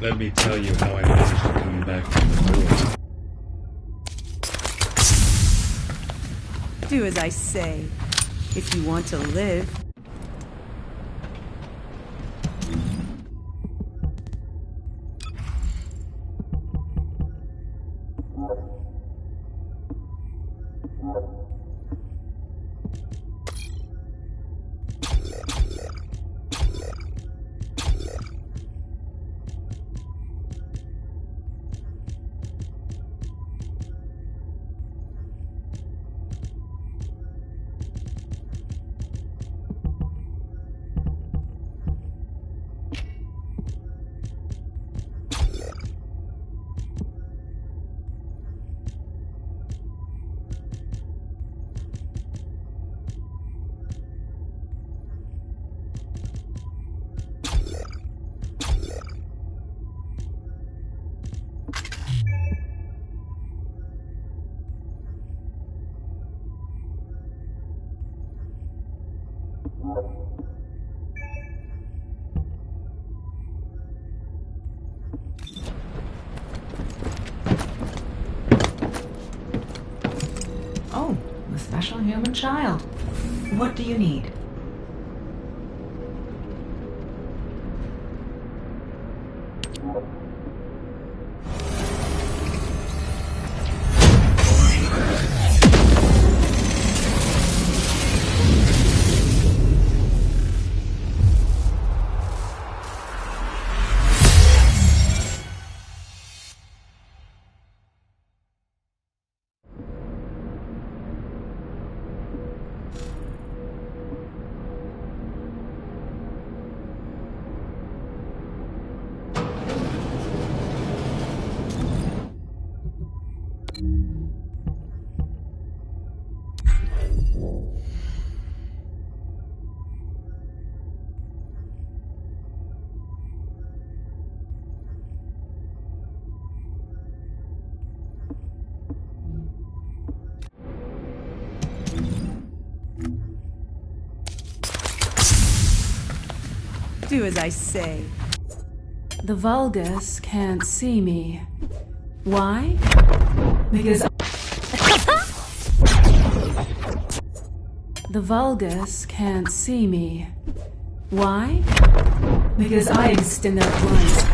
Let me tell you how I managed to come back from the war. Do as I say, if you want to live. Oh, the special human child. What do you need? Do as I say. The Vulgus can't see me. Why? Because the Vulgus can't see me. Why? Because I exist in their blind spot.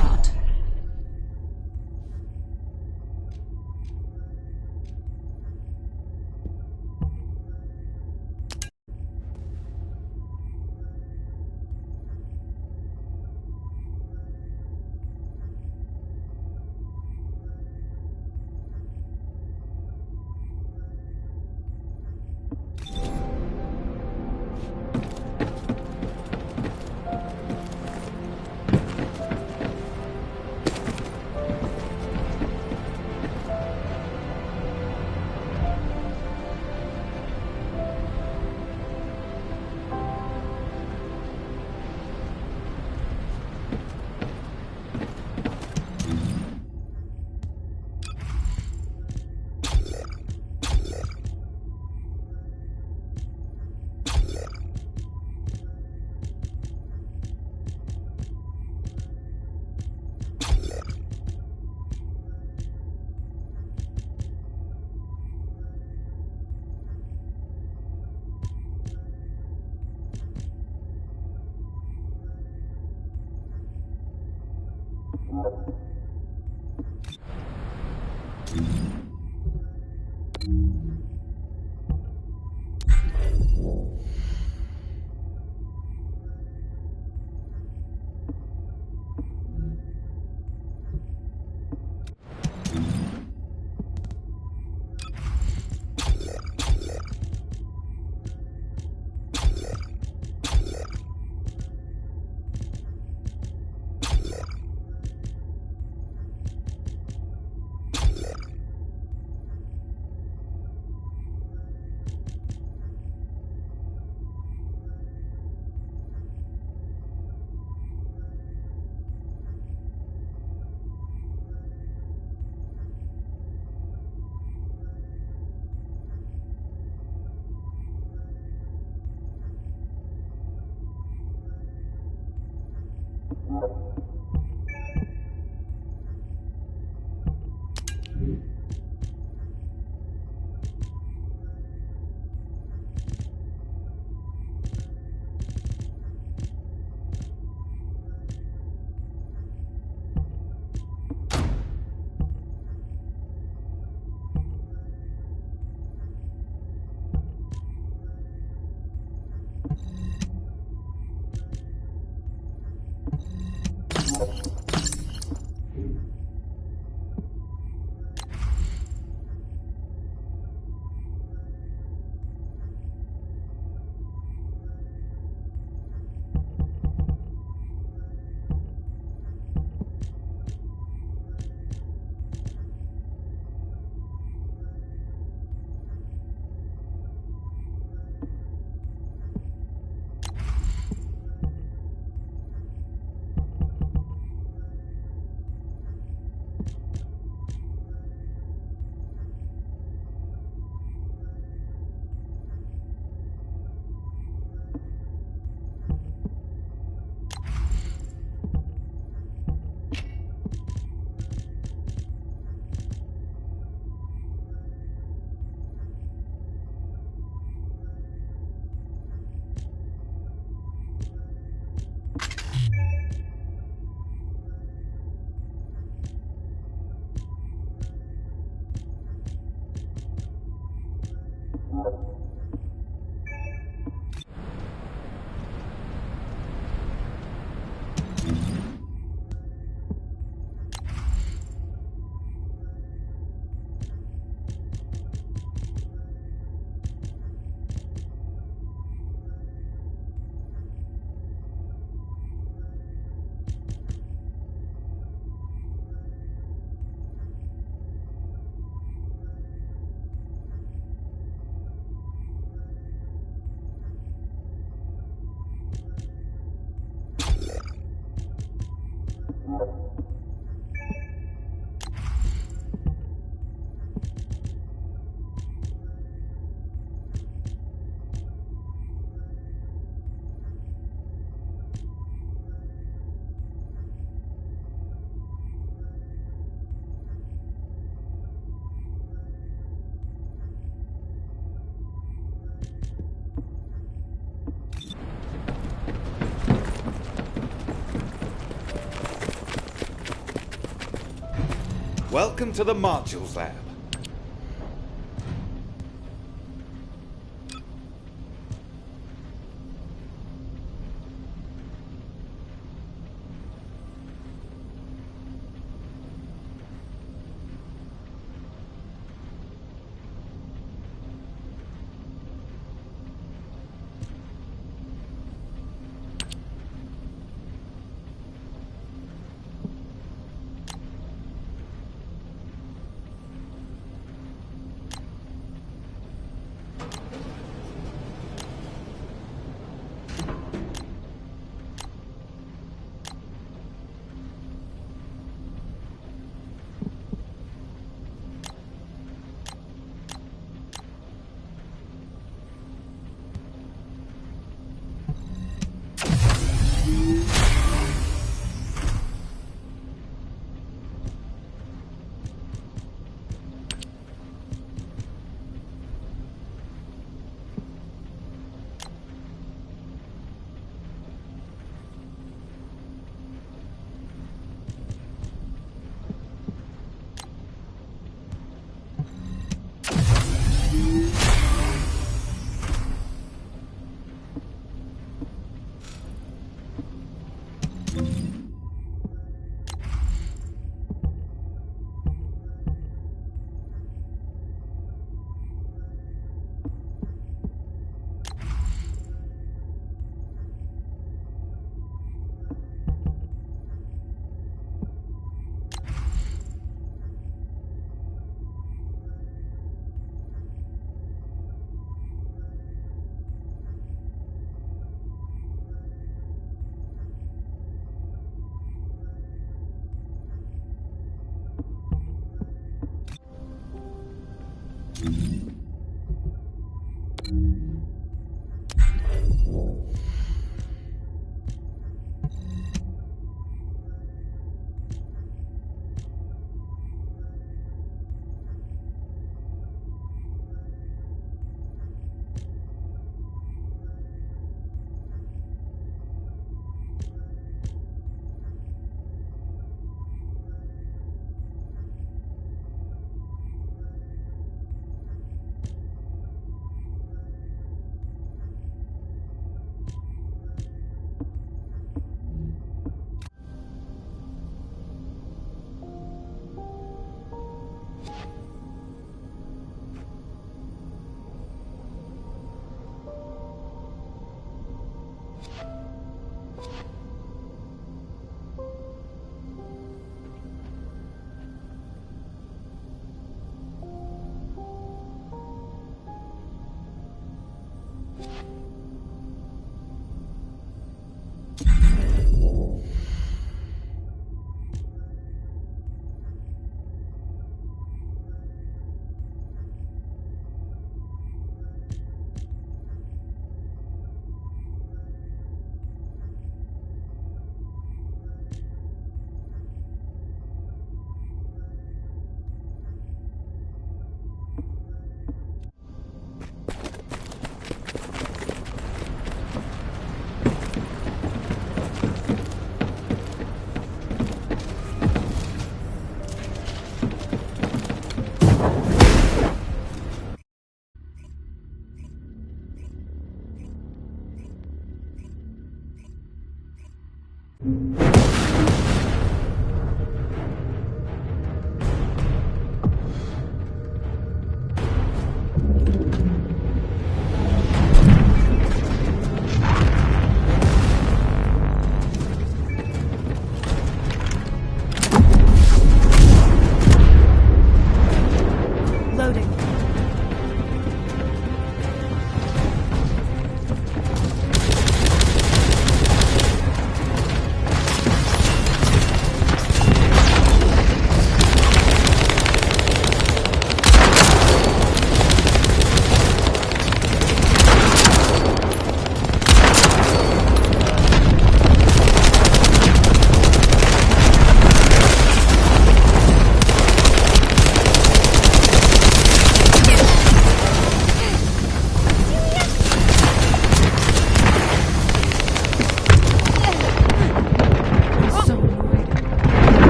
Welcome to the Marshals Lab.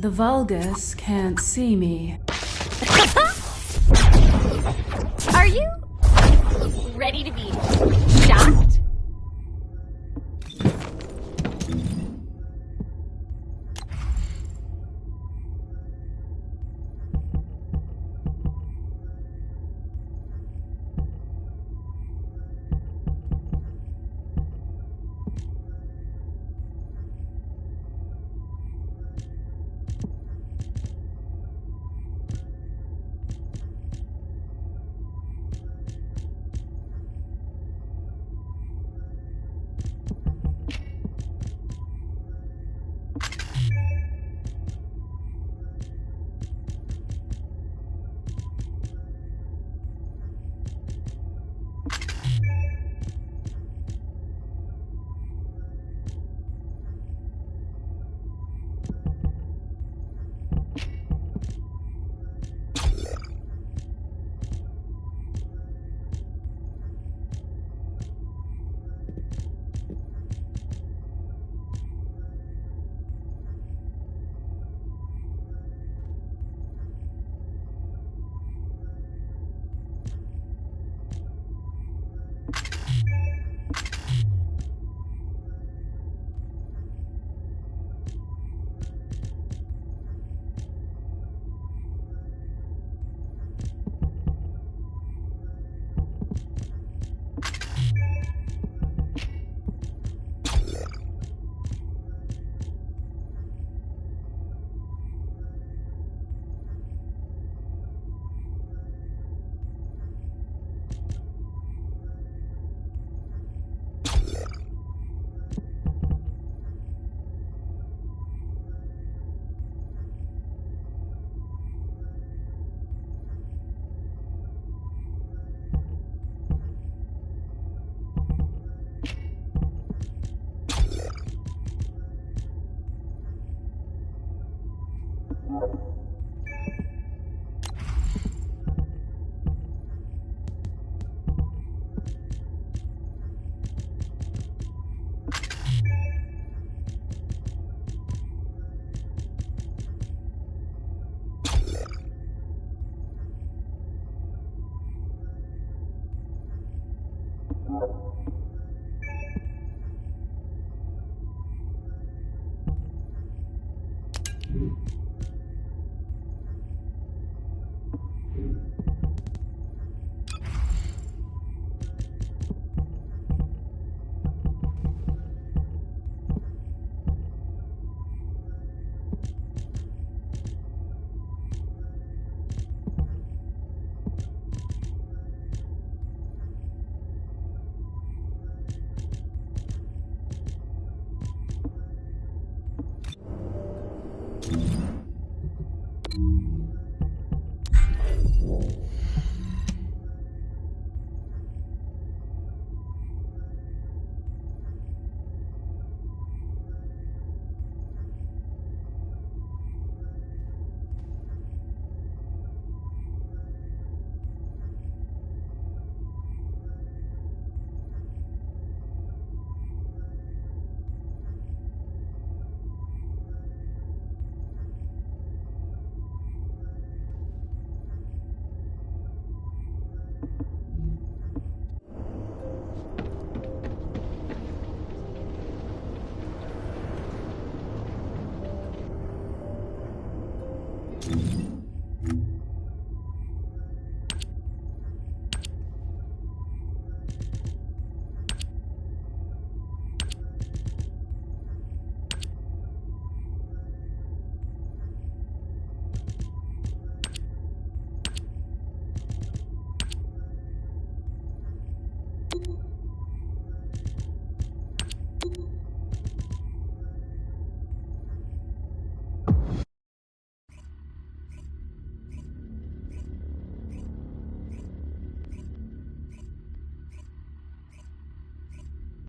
The Vulgus can't see me. Are you ready to be shocked?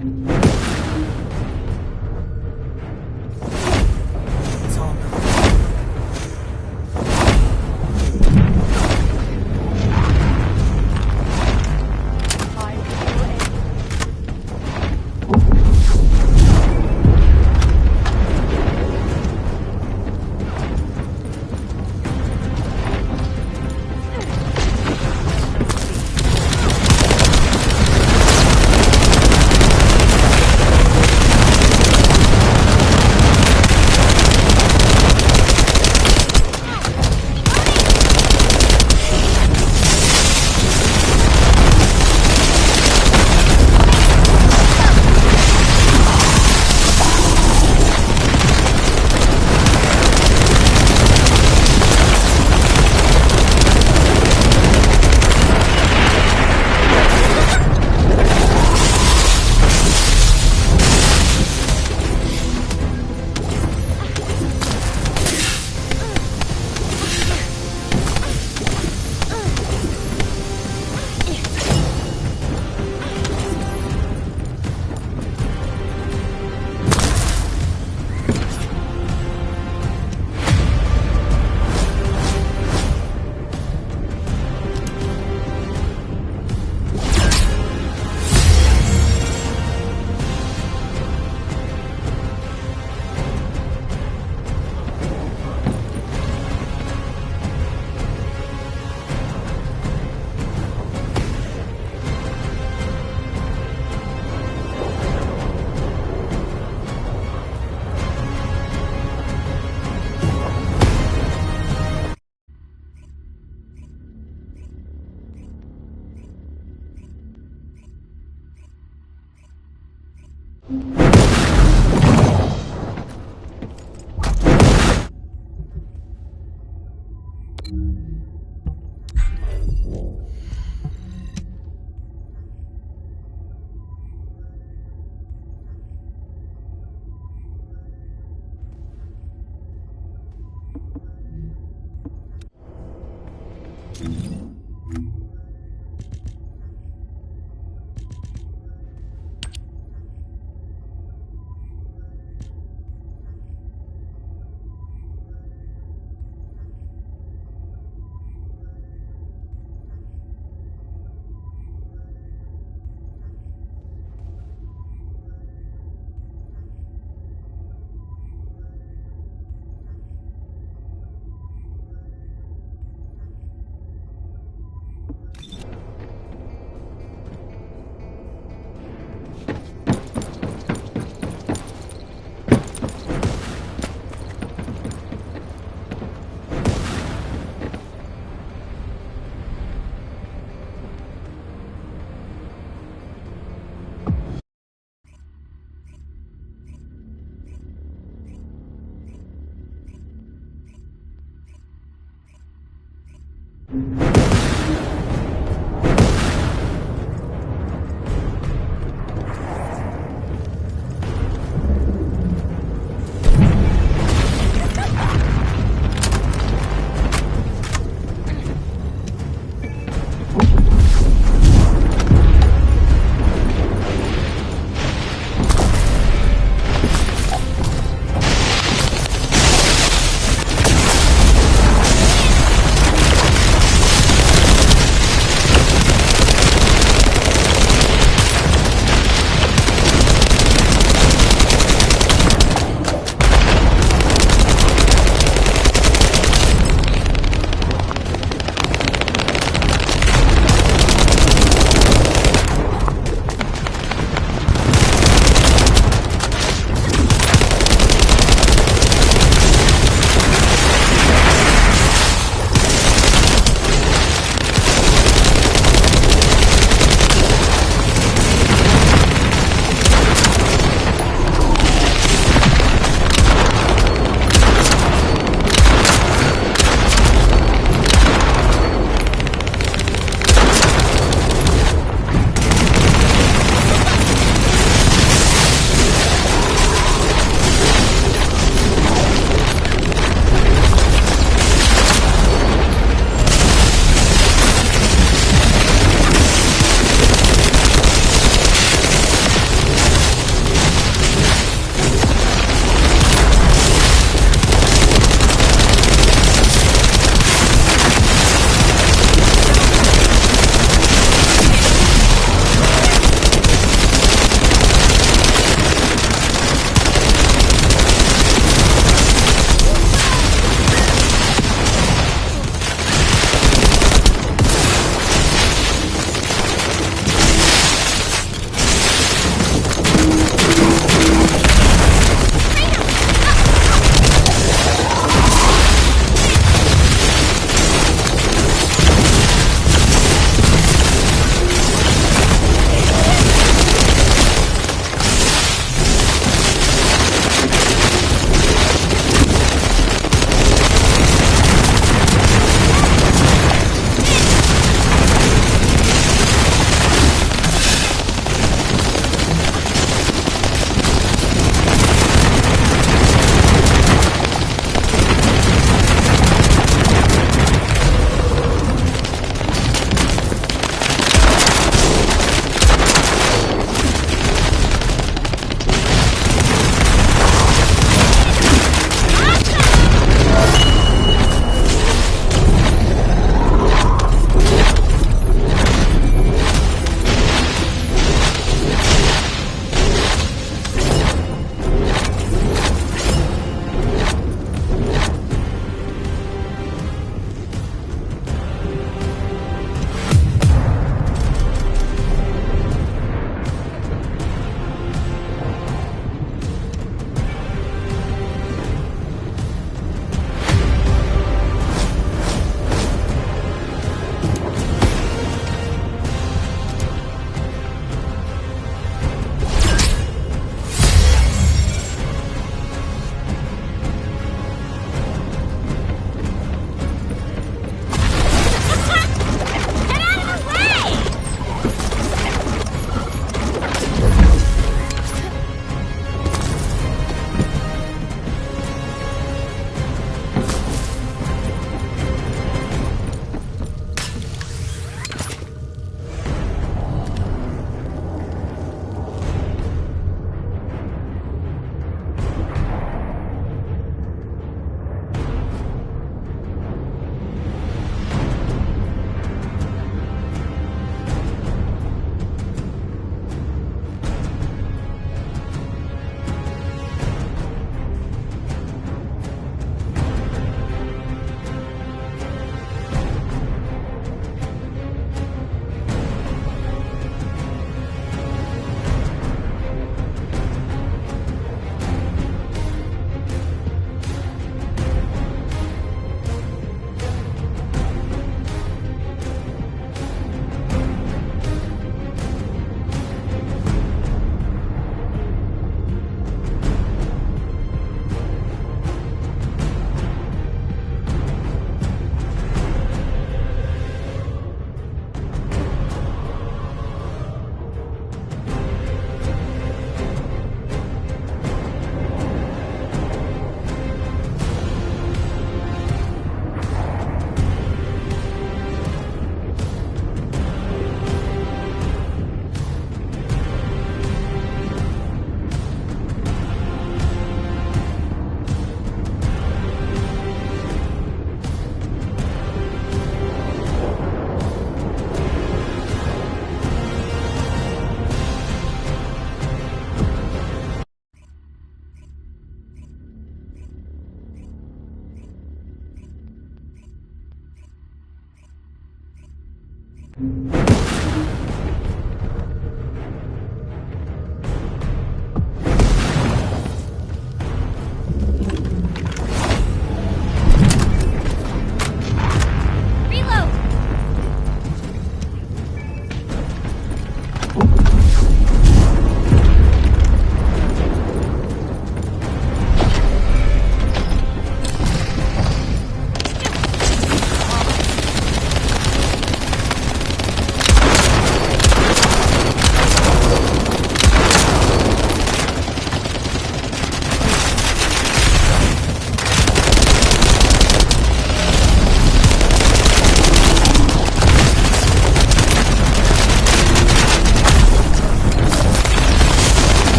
It's all over.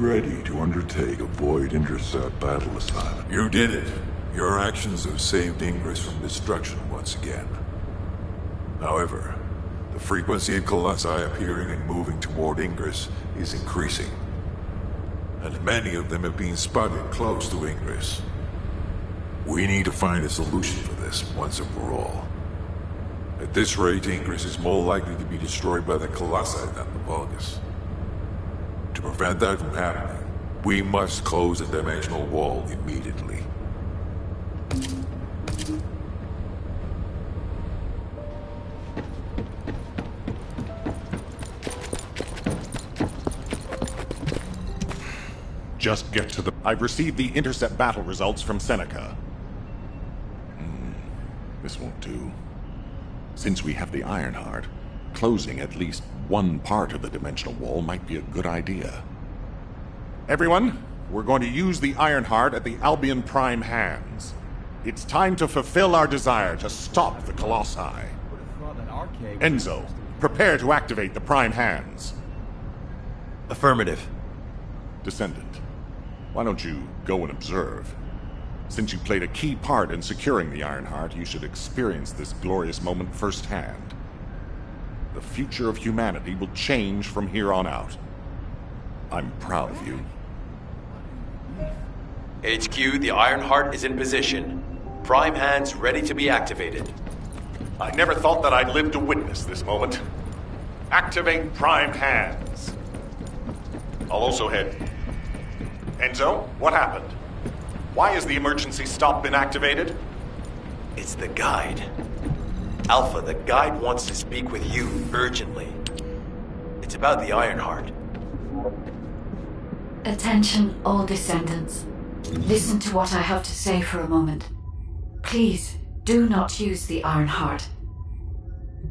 ready to undertake a void intercept battle assignment. You did it. Your actions have saved Ingress from destruction once again. However, the frequency of Colossi appearing and moving toward Ingress is increasing. And many of them have been spotted close to Ingress. We need to find a solution for this once and for all. At this rate, Ingress is more likely to be destroyed by the Colossi than the Vulgus. To prevent that from happening, we must close the dimensional wall immediately. Just get to the... I've received the intercept battle results from Seneca. This won't do. Since we have the Ironheart, closing at least one part of the dimensional wall might be a good idea. Everyone, we're going to use the Ironheart at the Albion Prime hands. It's time to fulfill our desire to stop the Colossi. Enzo, prepare to activate the Prime hands. Affirmative. Descendant, why don't you go and observe? Since you played a key part in securing the Ironheart, you should experience this glorious moment firsthand. The future of humanity will change from here on out. I'm proud of you. HQ, the Ironheart is in position. Prime hands ready to be activated. I never thought that I'd live to witness this moment. Activate Prime hands. I'll also head... Enzo, what happened? Why has the emergency stop been activated? It's the guide. Alpha, the guide wants to speak with you urgently. It's about the Ironheart. Attention, all descendants. Listen to what I have to say for a moment. Please, do not use the Ironheart.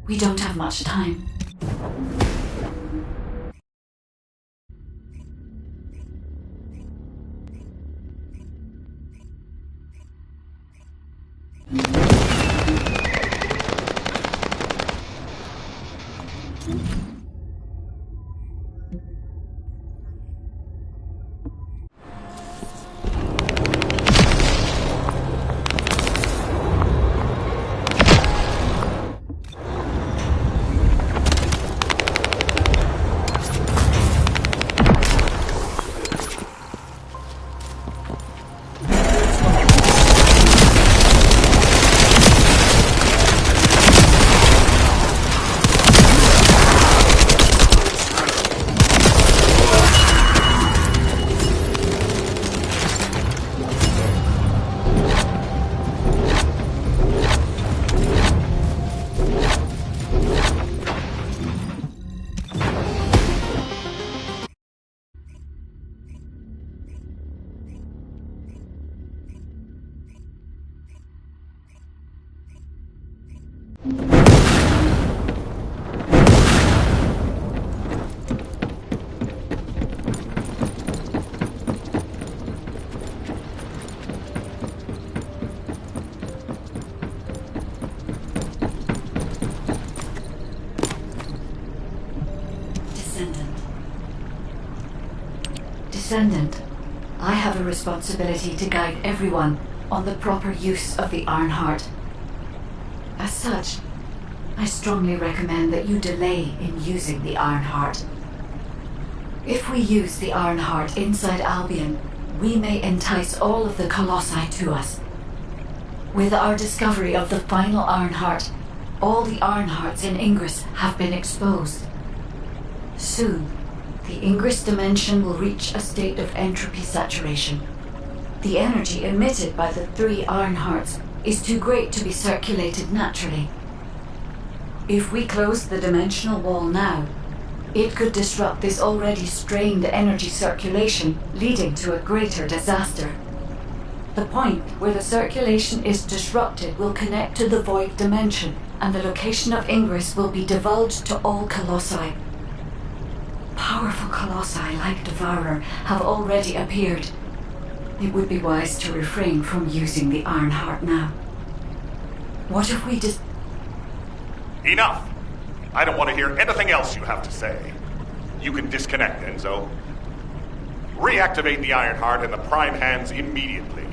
We don't have much time. Descendant, I have a responsibility to guide everyone on the proper use of the Ironheart. As such, I strongly recommend that you delay in using the Ironheart. If we use the Ironheart inside Albion, we may entice all of the Colossi to us. With our discovery of the final Ironheart, all the Ironhearts in Ingress have been exposed. Soon, the Ingress dimension will reach a state of entropy saturation. The energy emitted by the 3 Ironhearts is too great to be circulated naturally. If we close the dimensional wall now, it could disrupt this already strained energy circulation, leading to a greater disaster. The point where the circulation is disrupted will connect to the void dimension, and the location of Ingress will be divulged to all Colossi. Powerful Colossi like Devourer have already appeared. It would be wise to refrain from using the Ironheart now. What if we just... Enough! I don't want to hear anything else you have to say. You can disconnect, Enzo. Reactivate the Ironheart and the Prime Hands immediately.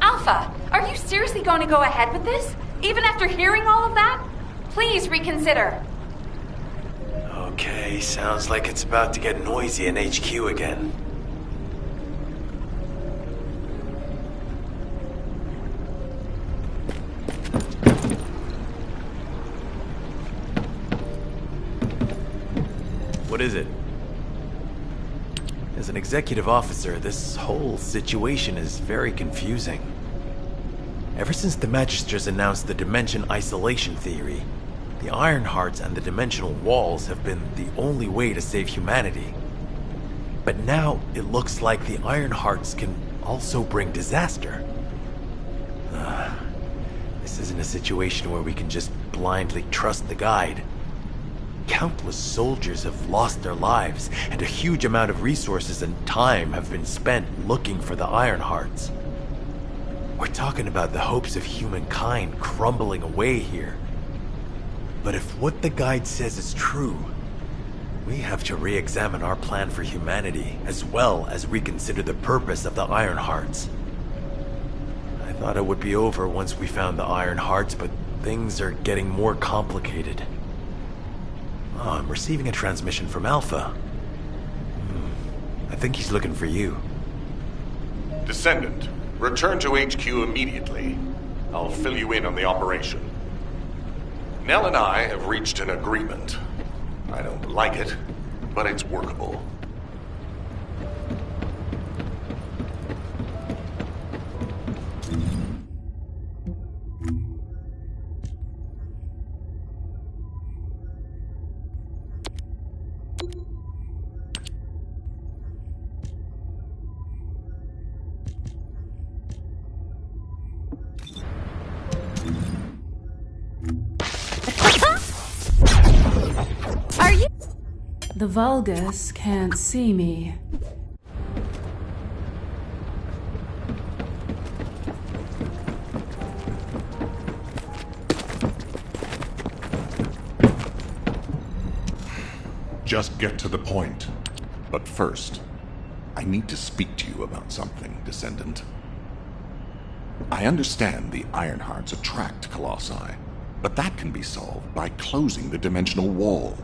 Alpha, are you seriously going to go ahead with this? Even after hearing all of that? Please reconsider. Okay, sounds like it's about to get noisy in HQ again. What is it? As an executive officer, this whole situation is very confusing. Ever since the Magisters announced the Dimension Isolation Theory, the Ironhearts and the Dimensional Walls have been the only way to save humanity. But now, it looks like the Ironhearts can also bring disaster. This isn't a situation where we can just blindly trust the Guide. Countless soldiers have lost their lives, and a huge amount of resources and time have been spent looking for the Ironhearts. We're talking about the hopes of humankind crumbling away here. But if what the Guide says is true, we have to re-examine our plan for humanity, as well as reconsider the purpose of the Ironhearts. I thought it would be over once we found the Ironhearts, but things are getting more complicated. Oh, I'm receiving a transmission from Alpha. I think he's looking for you. Descendant, return to HQ immediately. I'll fill you in on the operation. Nell and I have reached an agreement. I don't like it, but it's workable. Are you? The Vulgus can't see me. Just get to the point. But first, I need to speak to you about something, Descendant. I understand the Ironhearts attract Colossi, but that can be solved by closing the dimensional wall.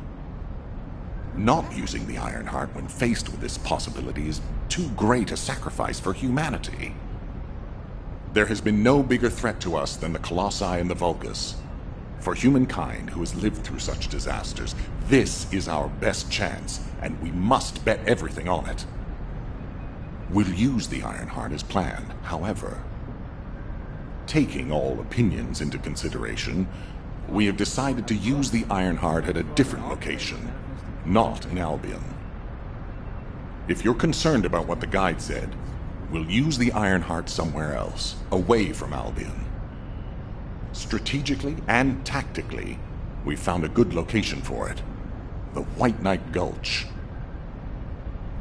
Not using the Ironheart when faced with this possibility is too great a sacrifice for humanity. There has been no bigger threat to us than the Colossi and the Vulgus. For humankind who has lived through such disasters, this is our best chance, and we must bet everything on it. We'll use the Ironheart as planned, however. Taking all opinions into consideration, we have decided to use the Ironheart at a different location, not in Albion. If you're concerned about what the Guide said, we'll use the Ironheart somewhere else, away from Albion. Strategically and tactically, we found a good location for it. The White Knight Gulch.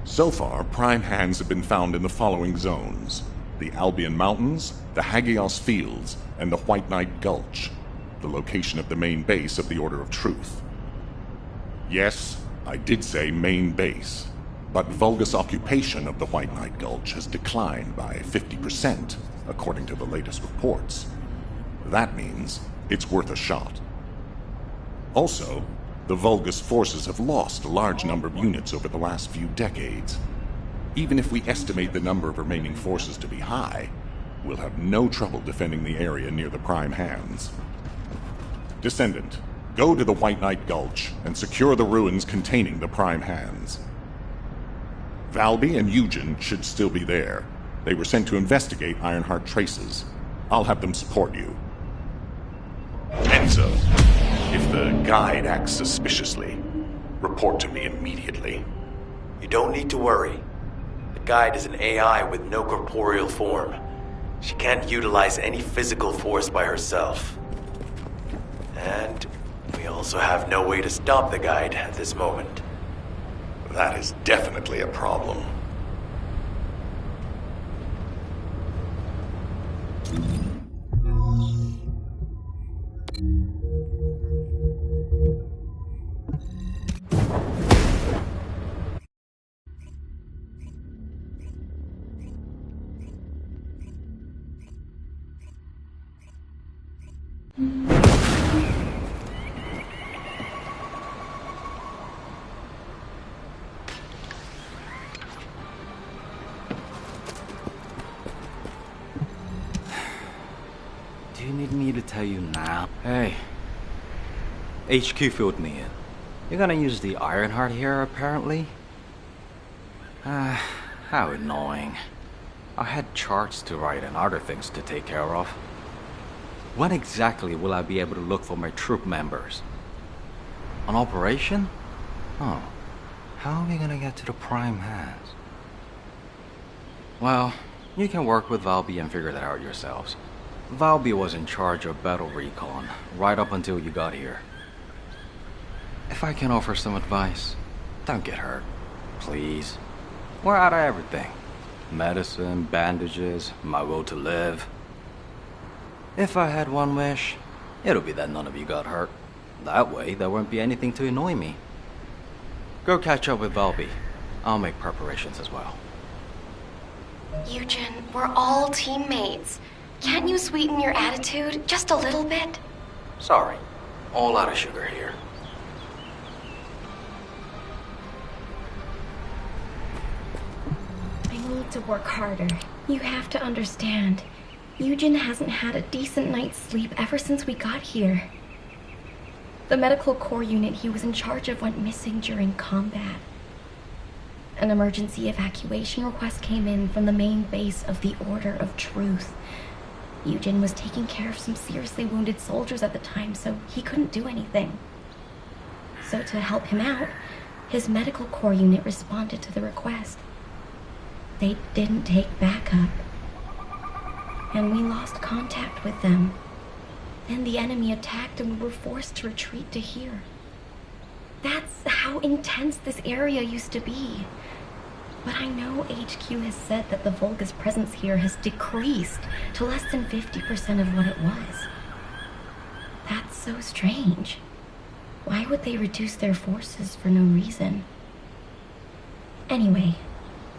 So far, prime hands have been found in the following zones: the Albion Mountains, the Hagios Fields, and the White Knight Gulch, the location of the main base of the Order of Truth. Yes, I did say main base, but Vulgus occupation of the White Knight Gulch has declined by 50%, according to the latest reports. That means it's worth a shot. Also, the Vulgus forces have lost a large number of units over the last few decades. Even if we estimate the number of remaining forces to be high, we'll have no trouble defending the area near the prime hands. Descendant, go to the White Knight Gulch and secure the ruins containing the prime hands. Valby and Eugen should still be there. They were sent to investigate Ironheart traces. I'll have them support you. Enzo, if the Guide acts suspiciously, report to me immediately. You don't need to worry. The Guide is an AI with no corporeal form. She can't utilize any physical force by herself. And we also have no way to stop the Guide at this moment. That is definitely a problem. Do you need me to tell you now? Hey, HQ filled me in. You're gonna use the Ironheart here, apparently? How annoying. I had charts to write and other things to take care of. When exactly will I be able to look for my troop members? An operation? Oh, how are we gonna get to the prime hands? Well, you can work with Valby and figure that out yourselves. Valby was in charge of battle recon right up until you got here. If I can offer some advice, don't get hurt, please. We're out of everything. Medicine, bandages, my will to live. If I had one wish, it'll be that none of you got hurt. That way, there won't be anything to annoy me. Go catch up with Valby. I'll make preparations as well. Eugen, we're all teammates. Can't you sweeten your attitude just a little bit? Sorry, all out of sugar here. I need to work harder. You have to understand. Eugen hasn't had a decent night's sleep ever since we got here. The medical corps unit he was in charge of went missing during combat. An emergency evacuation request came in from the main base of the Order of Truth. Eugen was taking care of some seriously wounded soldiers at the time, so he couldn't do anything. So to help him out, his medical corps unit responded to the request. They didn't take backup, and we lost contact with them. Then the enemy attacked and we were forced to retreat to here. That's how intense this area used to be. But I know HQ has said that the Volga's presence here has decreased to less than 50% of what it was. That's so strange. Why would they reduce their forces for no reason? Anyway,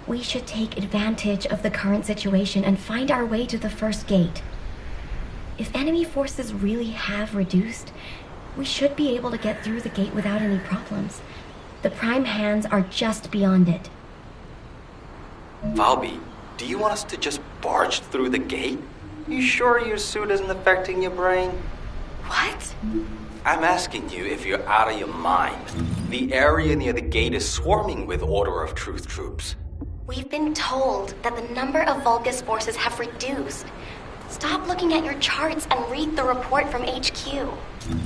we should take advantage of the current situation and find our way to the first gate. If enemy forces really have reduced, we should be able to get through the gate without any problems. The prime hands are just beyond it. Valby, do you want us to just barge through the gate? You sure your suit isn't affecting your brain? What? I'm asking you if you're out of your mind. The area near the gate is swarming with Order of Truth troops. We've been told that the number of Vulgus forces have reduced. Stop looking at your charts and read the report from HQ.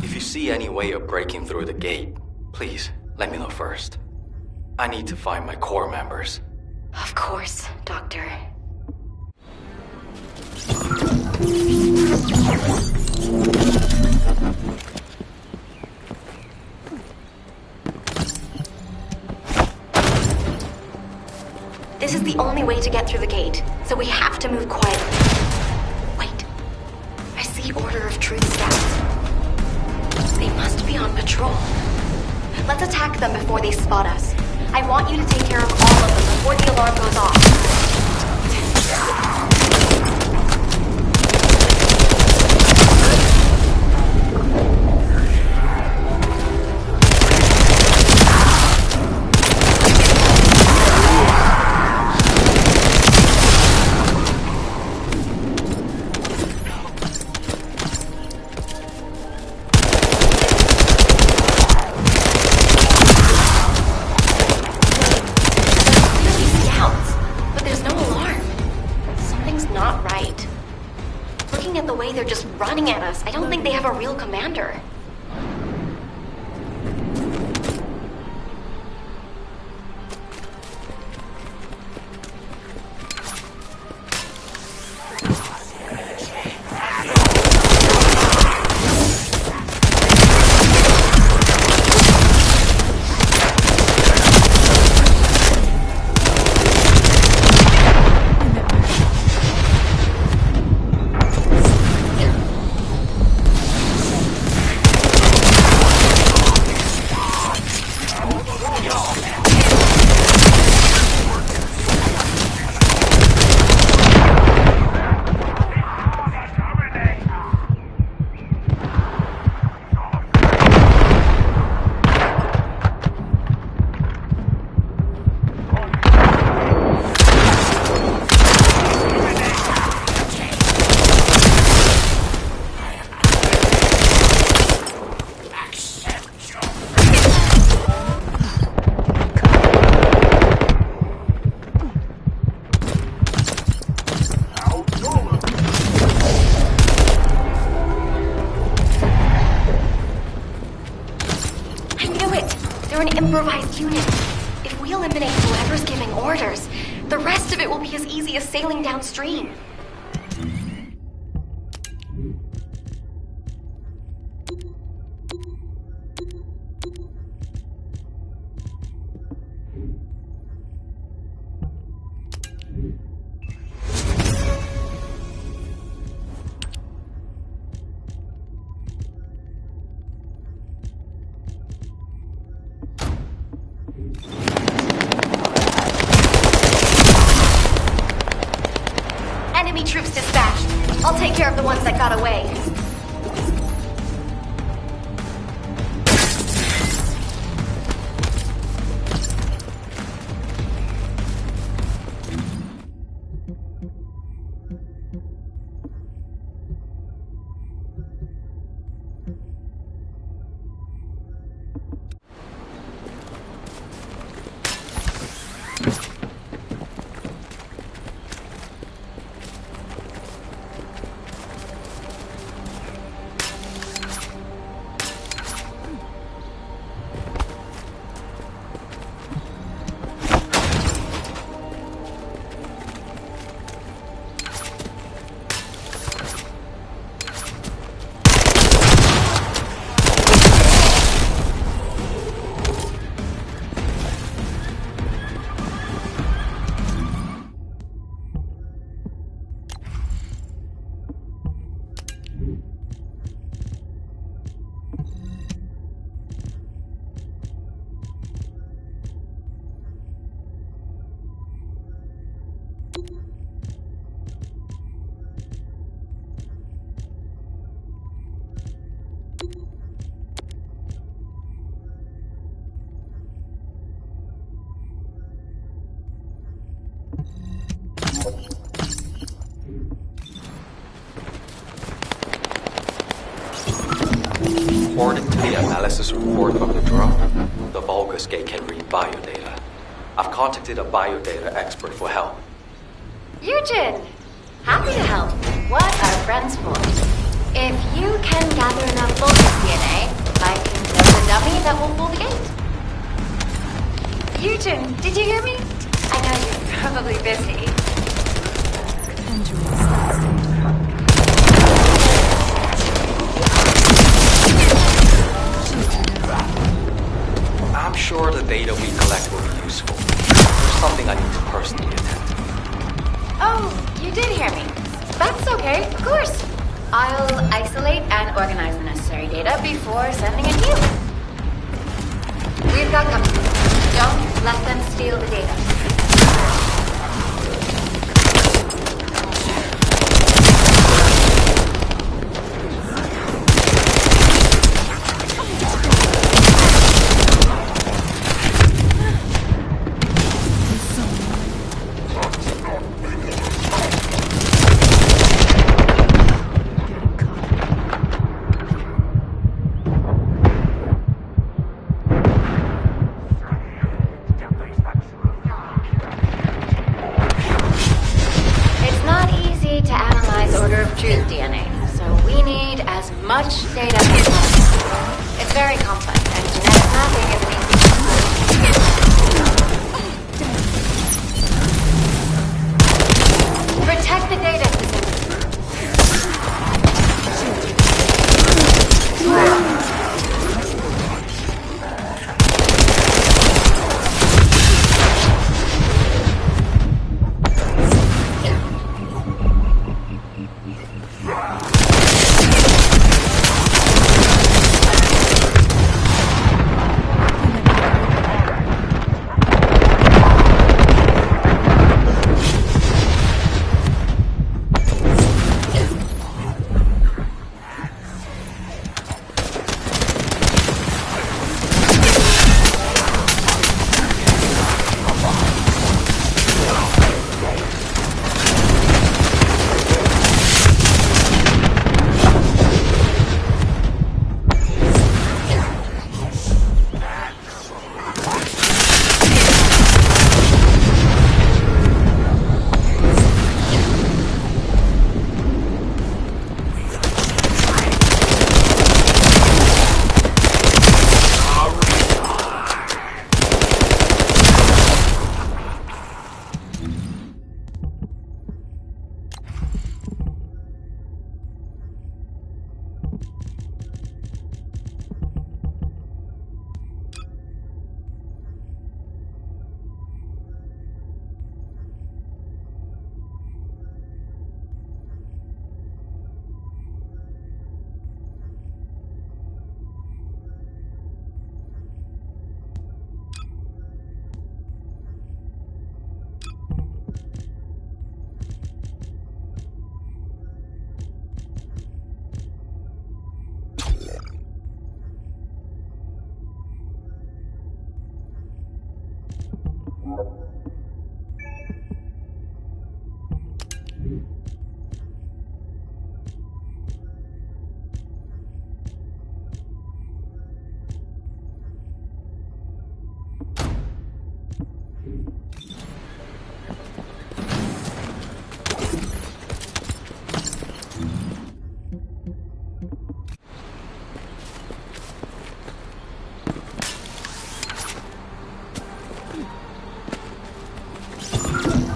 If you see any way of breaking through the gate, please let me know first. I need to find my corps members. Of course, Doctor. This is the only way to get through the gate, so we have to move quietly. Wait. I see Order of Truth scouts. They must be on patrol. Let's attack them before they spot us. I want you to take care of all of them before the alarm goes off. They're just running at us. I don't think they have a real commander. We're an improvised unit. If we eliminate whoever's giving orders, the rest of it will be as easy as sailing downstream. Enemy troops dispatched. I'll take care of the ones that got away. According to the analysis report of the drone, the Vulgus gate can read biodata. I've contacted a biodata expert for help. Yujin! Happy to help. What are friends for? If you can gather enough Vulgus DNA, I can build a dummy that will pull the gate. Yujin, did you hear me? I know you're probably busy. I'm sure the data we collect will be useful. There's something I need to personally attend to. Oh, you did hear me. That's okay, of course. I'll isolate and organize the necessary data before sending it to you. We've got company. Don't let them steal the data. Truth DNA, so we need as much data as possible. It's very complex, and genetic mapping is an easy protect the data.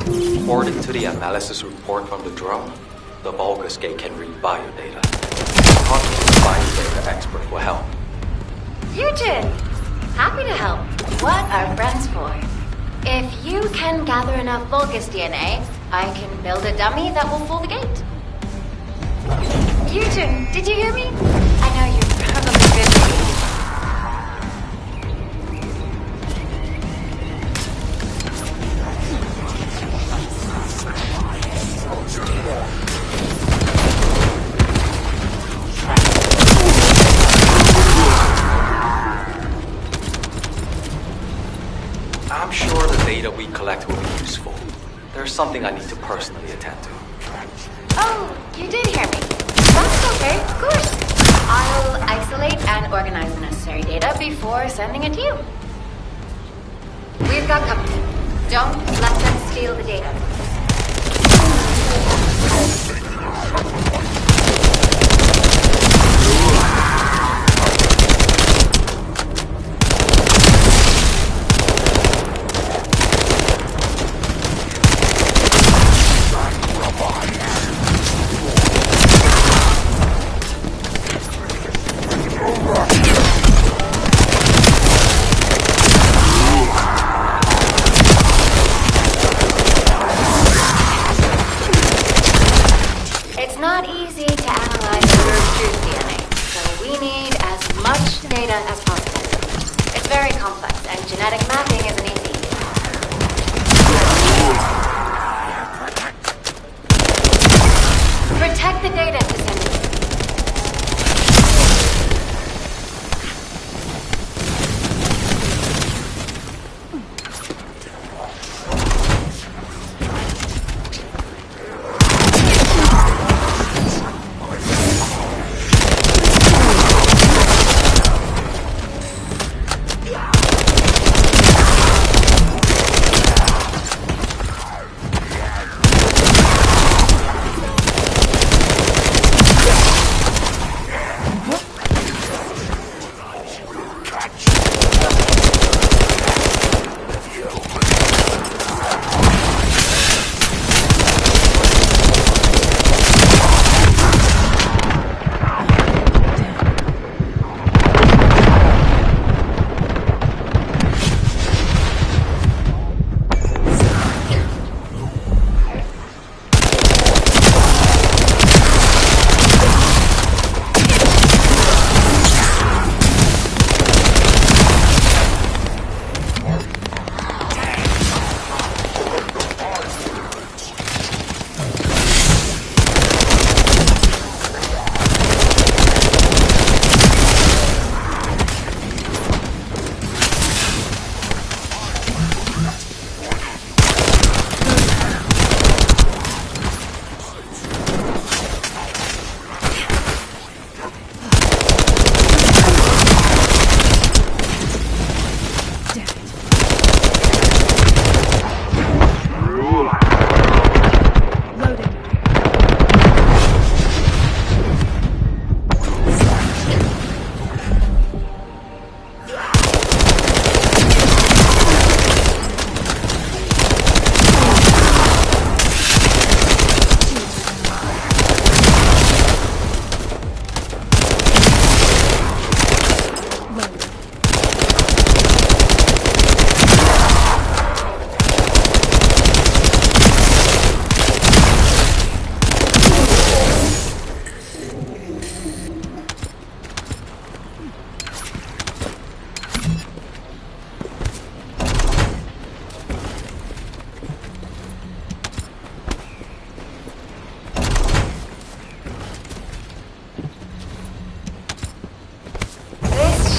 According to the analysis report from the drone, the Vulgus gate can read biodata. Talking to the biodata expert will help. Eugen! Happy to help. What are friends for? If you can gather enough Vulgus DNA, I can build a dummy that will pull the gate. Eugen, did you hear me? I know you're probably busy. I'm sure the data we collect will be useful. There's something I need to personally attend to. Oh, you did hear me. That's okay, of course. I'll isolate and organize the necessary data before sending it to you. We've got company. Don't let them steal the data. It's not easy to analyze pure truth DNA, so we need as much data as possible. It's very complex, and genetic mapping isn't easy. Protect the data, Descendant.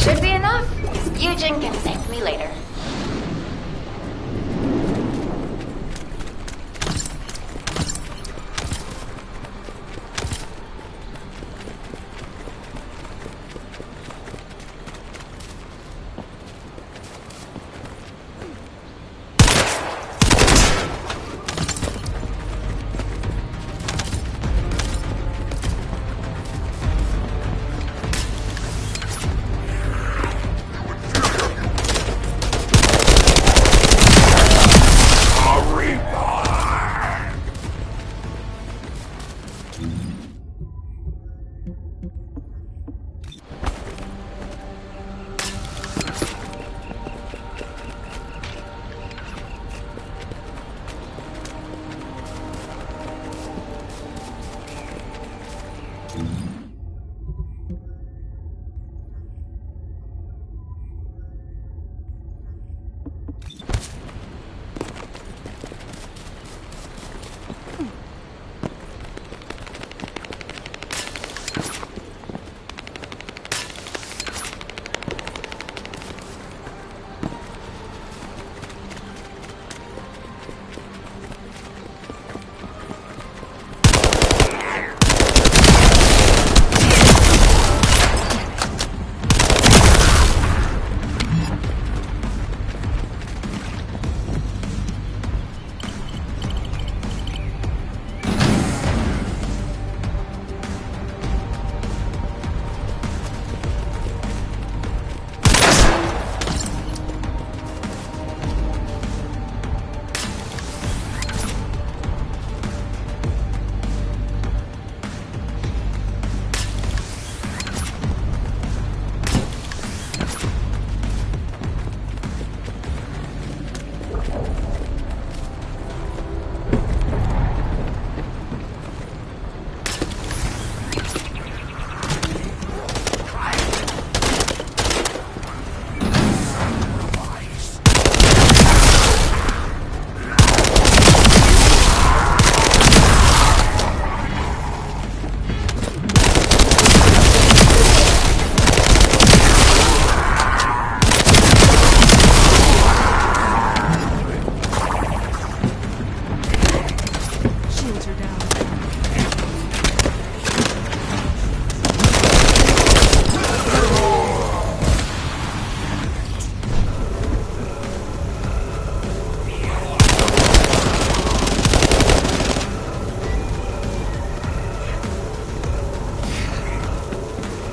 Should be enough. Eugen can thank me later.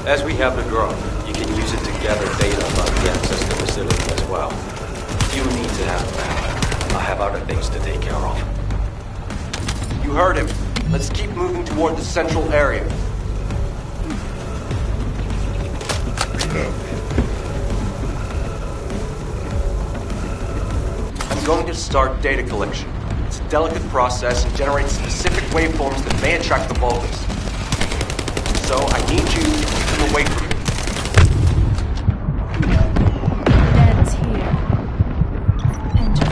As we have the girl, you can use it to gather data about the access to the facility as well. You need to have that. I have other things to take care of. You heard him. Let's keep moving toward the central area. I'm going to start data collection. It's a delicate process and generates specific waveforms that may attract the vulgus. So I need you to keep them away from me. That's here. Enter.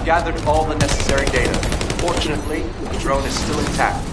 Gathered all the necessary data. Fortunately, the drone is still intact.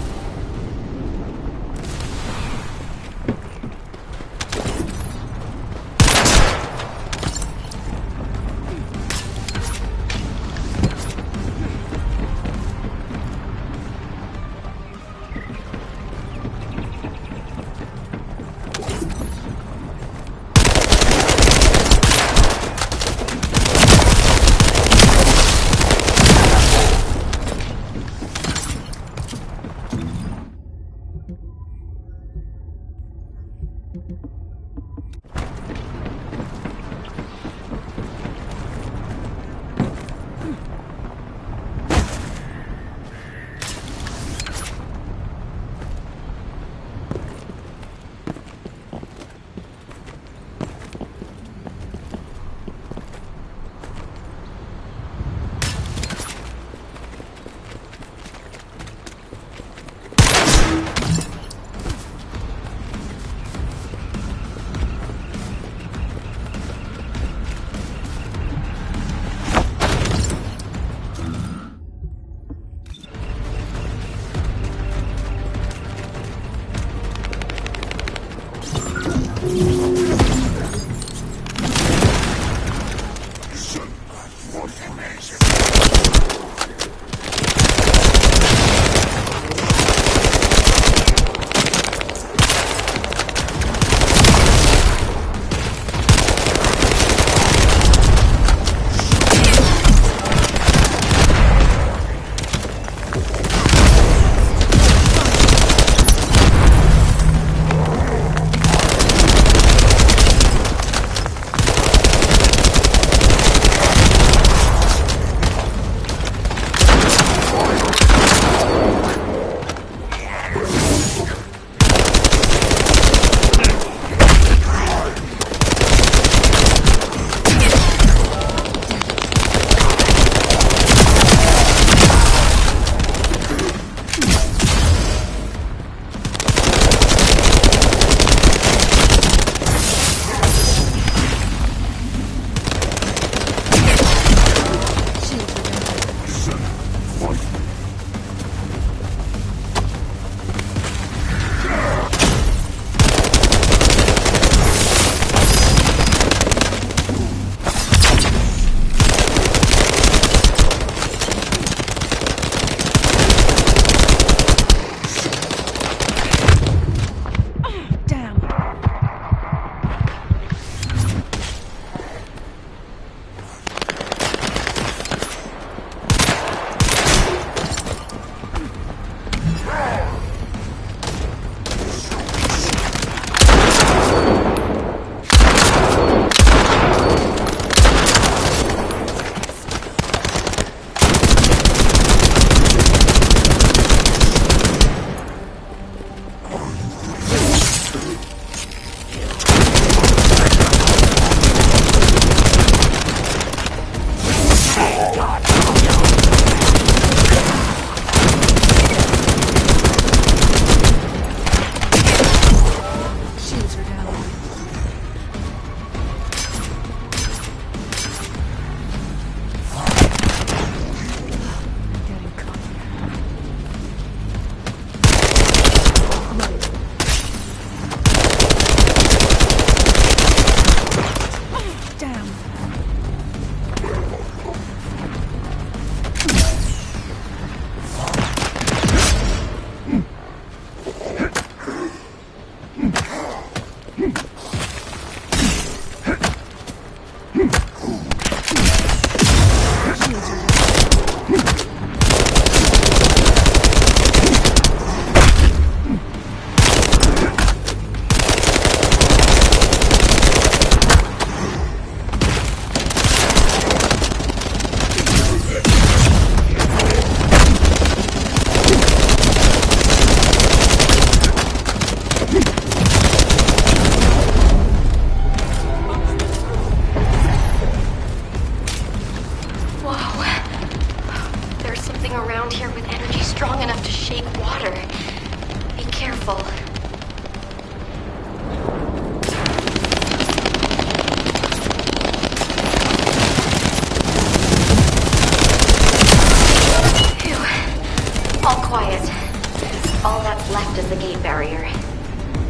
the barrier.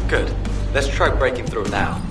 Good. Let's try breaking through now.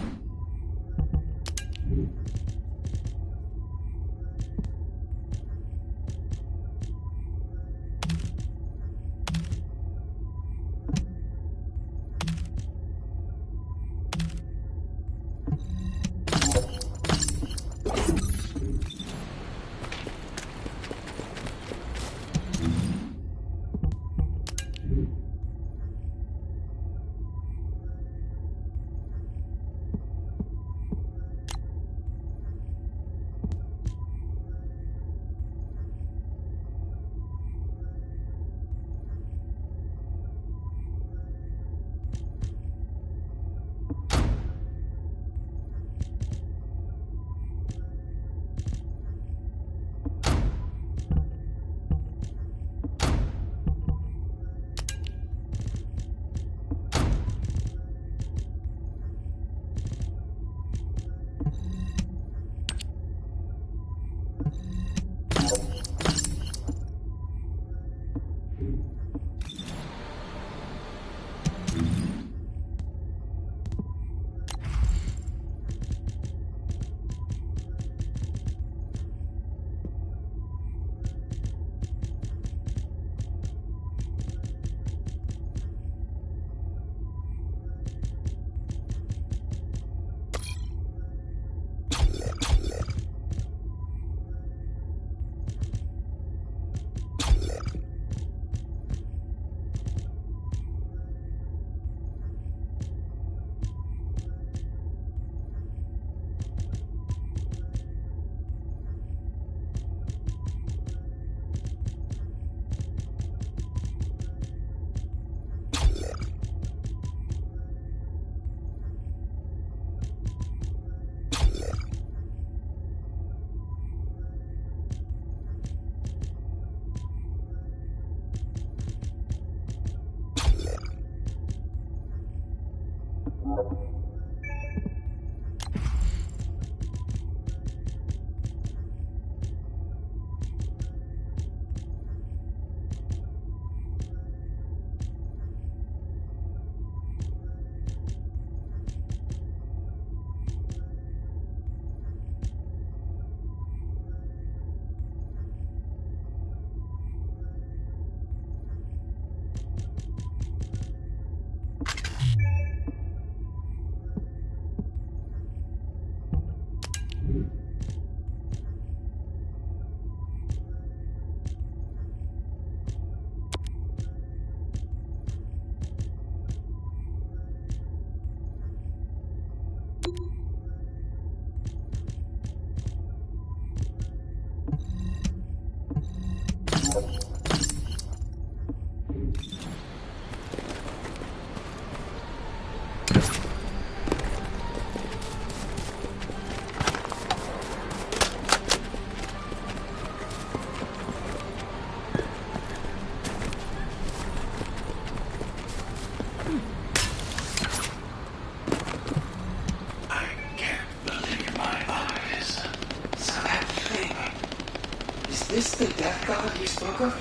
this the death god you spoke of?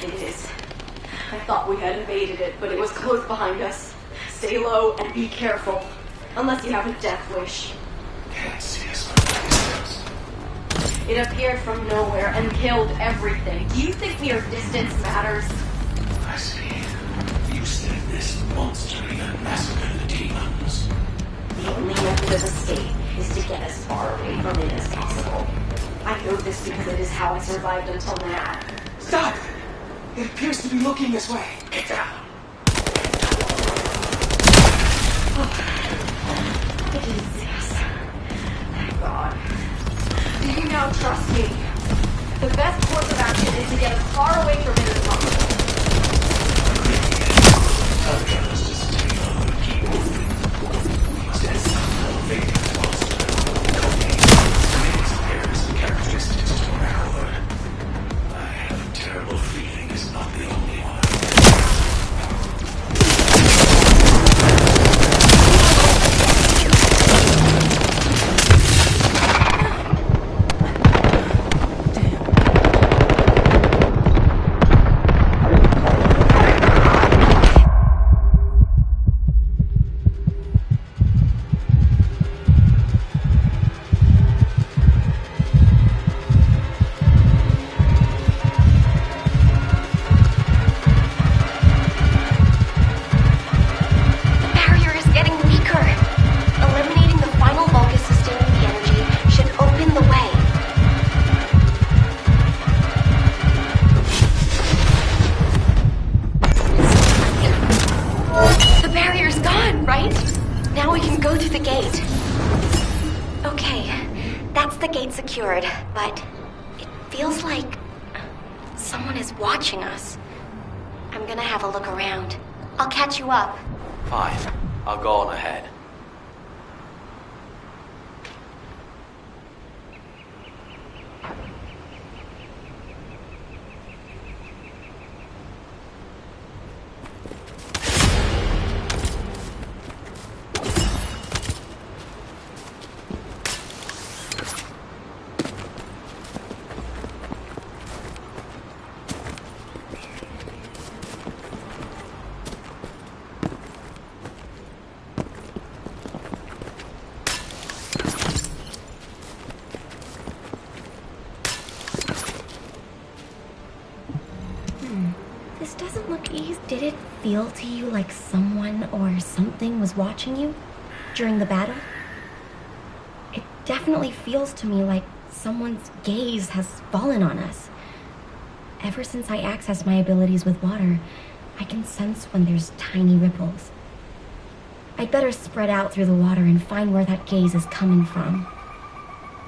It is. I thought we had invaded it, but it was close behind us. Stay low and be careful. Unless you have a death wish. Can't see us from a distance. It appeared from nowhere and killed everything. Do you think mere distance matters? I see. You said this monster even massacred the demons. The only method of escape is to get as far away from it as possible. I know this because it is how I survived until now. Stop! It appears to be looking this way. Get down. It is this. Thank God. Do you now trust me? The best course of action is to get as far away from it as possible. go through the gate. Okay, that's the gate secured, but it feels like someone is watching us. I'm gonna have a look around. I'll catch you up. Fine. I'll go on ahead. This doesn't look easy. Did it feel to you like someone or something was watching you during the battle? It definitely feels to me like someone's gaze has fallen on us. Ever since I accessed my abilities with water, I can sense when there's tiny ripples. I'd better spread out through the water and find where that gaze is coming from.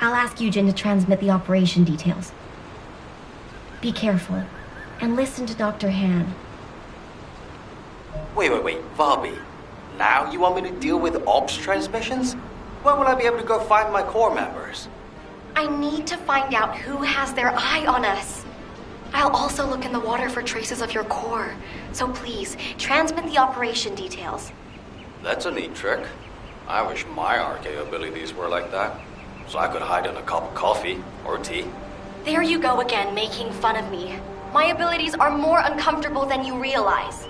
I'll ask Eugen to transmit the operation details. Be careful, and listen to Dr. Han. Wait, Valby. Now you want me to deal with ops transmissions? When will I be able to go find my core members? I need to find out who has their eye on us. I'll also look in the water for traces of your core. So please, transmit the operation details. That's a neat trick. I wish my RK abilities were like that, so I could hide in a cup of coffee or tea. There you go again, making fun of me. My abilities are more uncomfortable than you realize.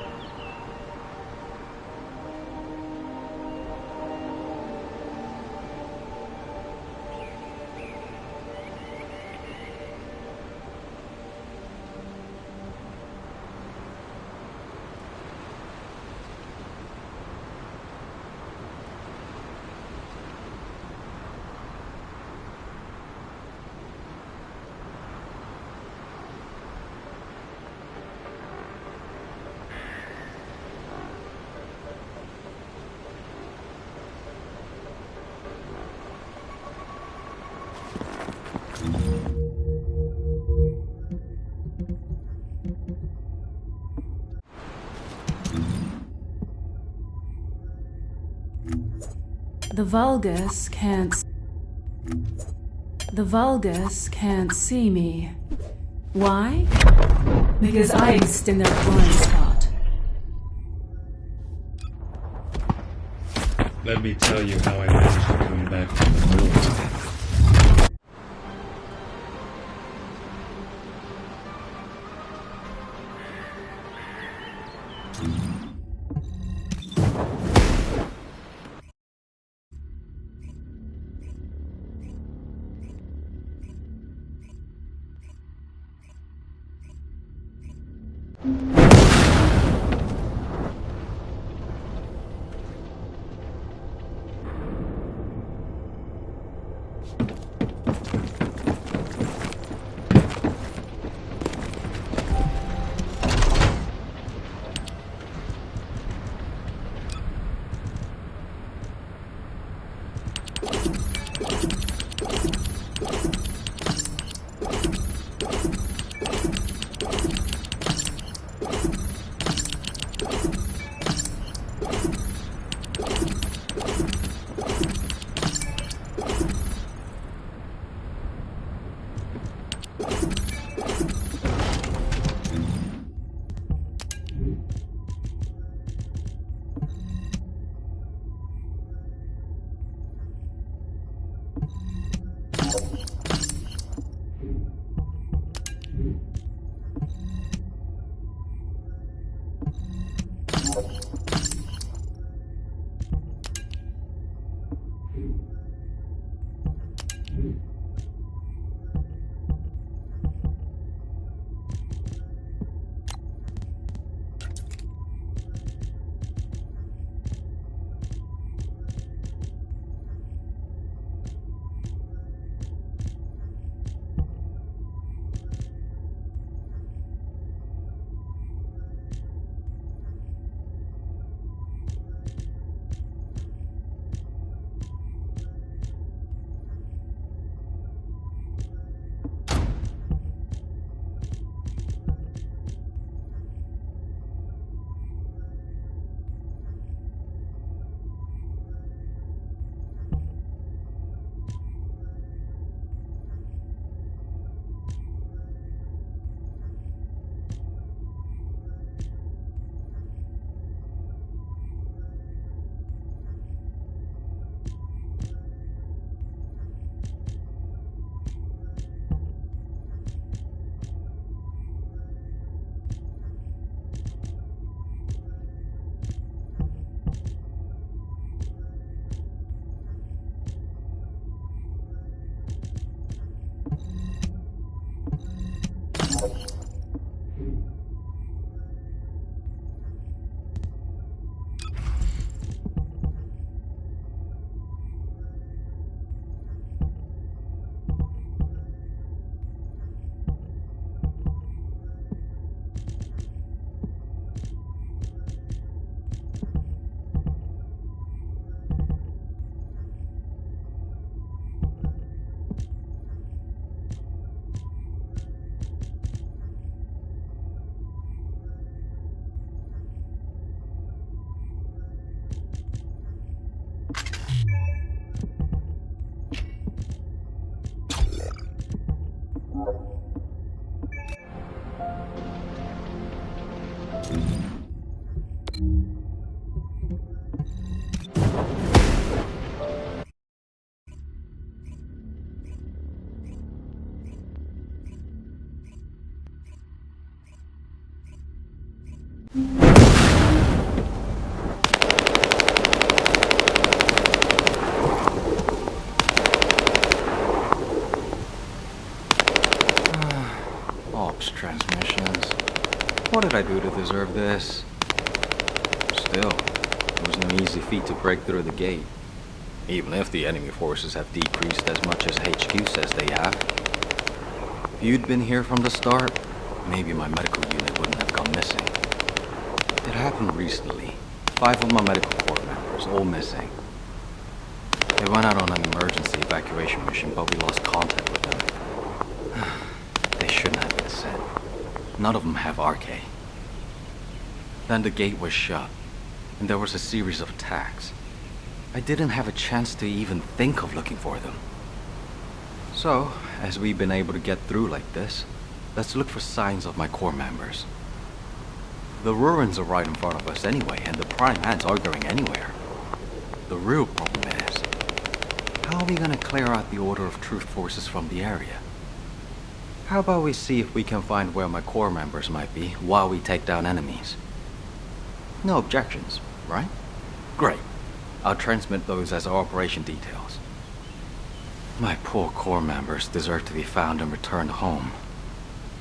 The Vulgus can't see me. Why? Because I exist in their blind spot. Let me tell you how I managed to come back from the military. Ops transmissions. What did I do to deserve this? Still, it was no easy feat to break through the gate. Even if the enemy forces have decreased as much as HQ says they have. If you'd been here from the start, maybe my medical unit wouldn't have gone missing. It happened recently. 5 of my medical corps members, all missing. They went out on an emergency evacuation mission, but we lost contact with them. They shouldn't have been sent. None of them have RK. Then the gate was shut, and there was a series of attacks. I didn't have a chance to even think of looking for them. So, as we've been able to get through like this, let's look for signs of my corps members. The ruins are right in front of us anyway, and the Prime Hands aren't going anywhere. The real problem is, how are we gonna clear out the Order of Truth forces from the area? How about we see if we can find where my corps members might be while we take down enemies? No objections, right? Great. I'll transmit those as our operation details. My poor corps members deserve to be found and returned home.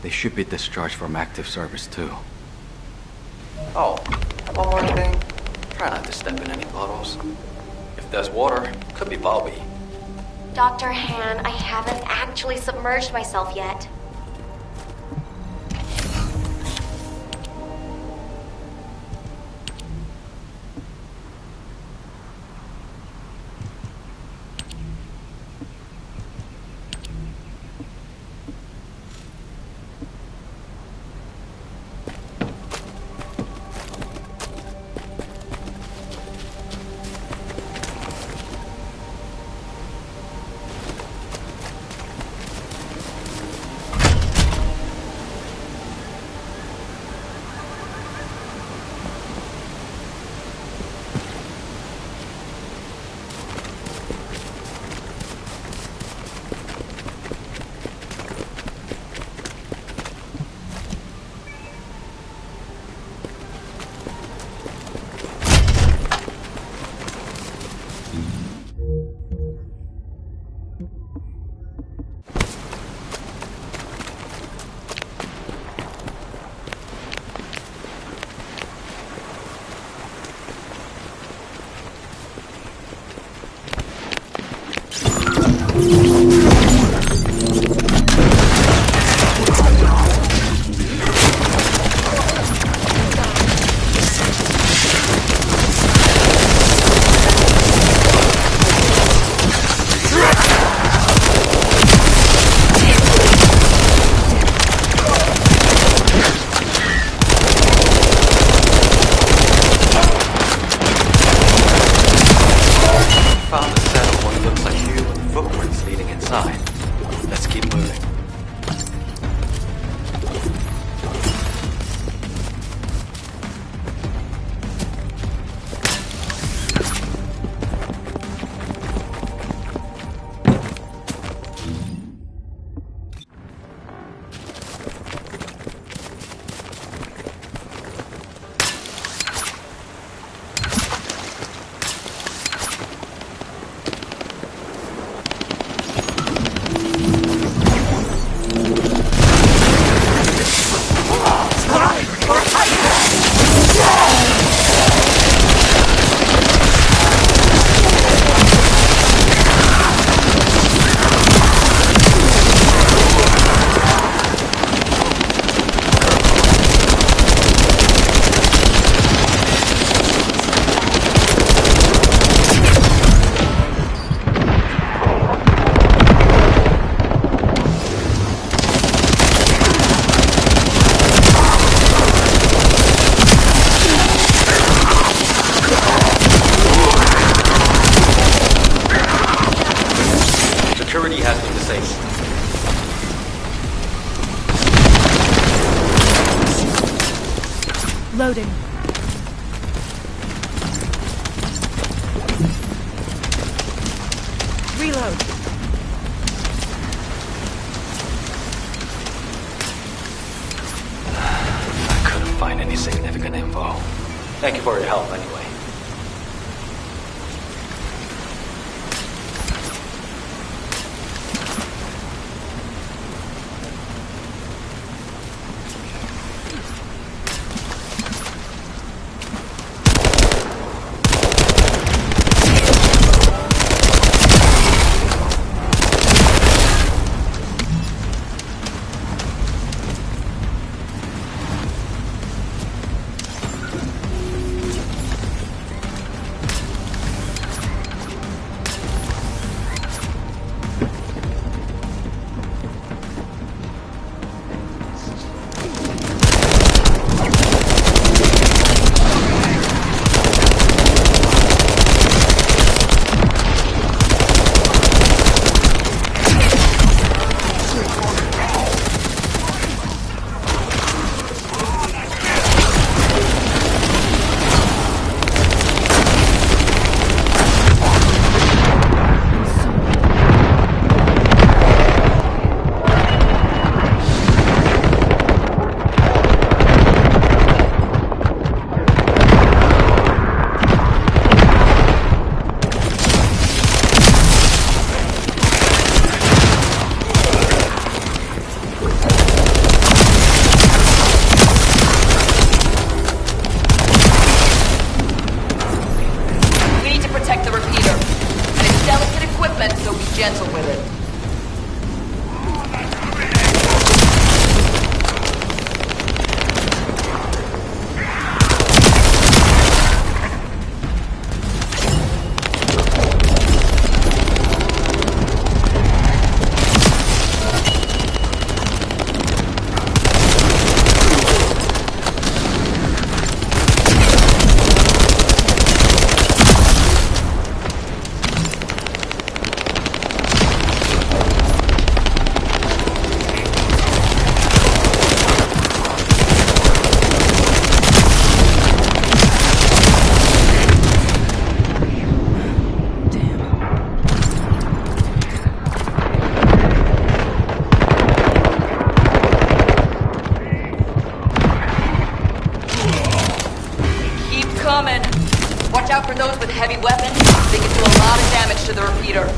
They should be discharged from active service too. Oh, one more thing. Try not to step in any puddles. If there's water, could be Bobby. Dr. Han, I haven't actually submerged myself yet. Loading. Reload. I couldn't find any significant info. Thank you for your help anyway. Watch out for those with heavy weapons. They can do a lot of damage to the repeater.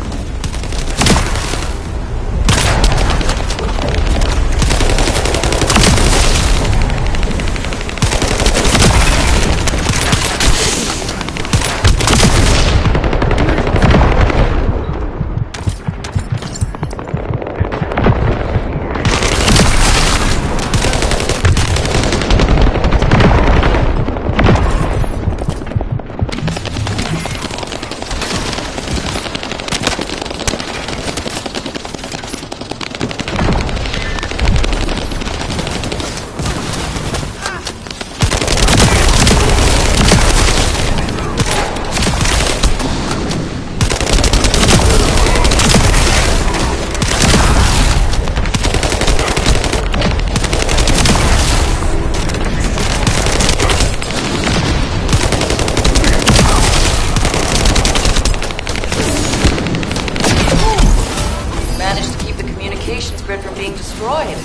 Grid from being destroyed.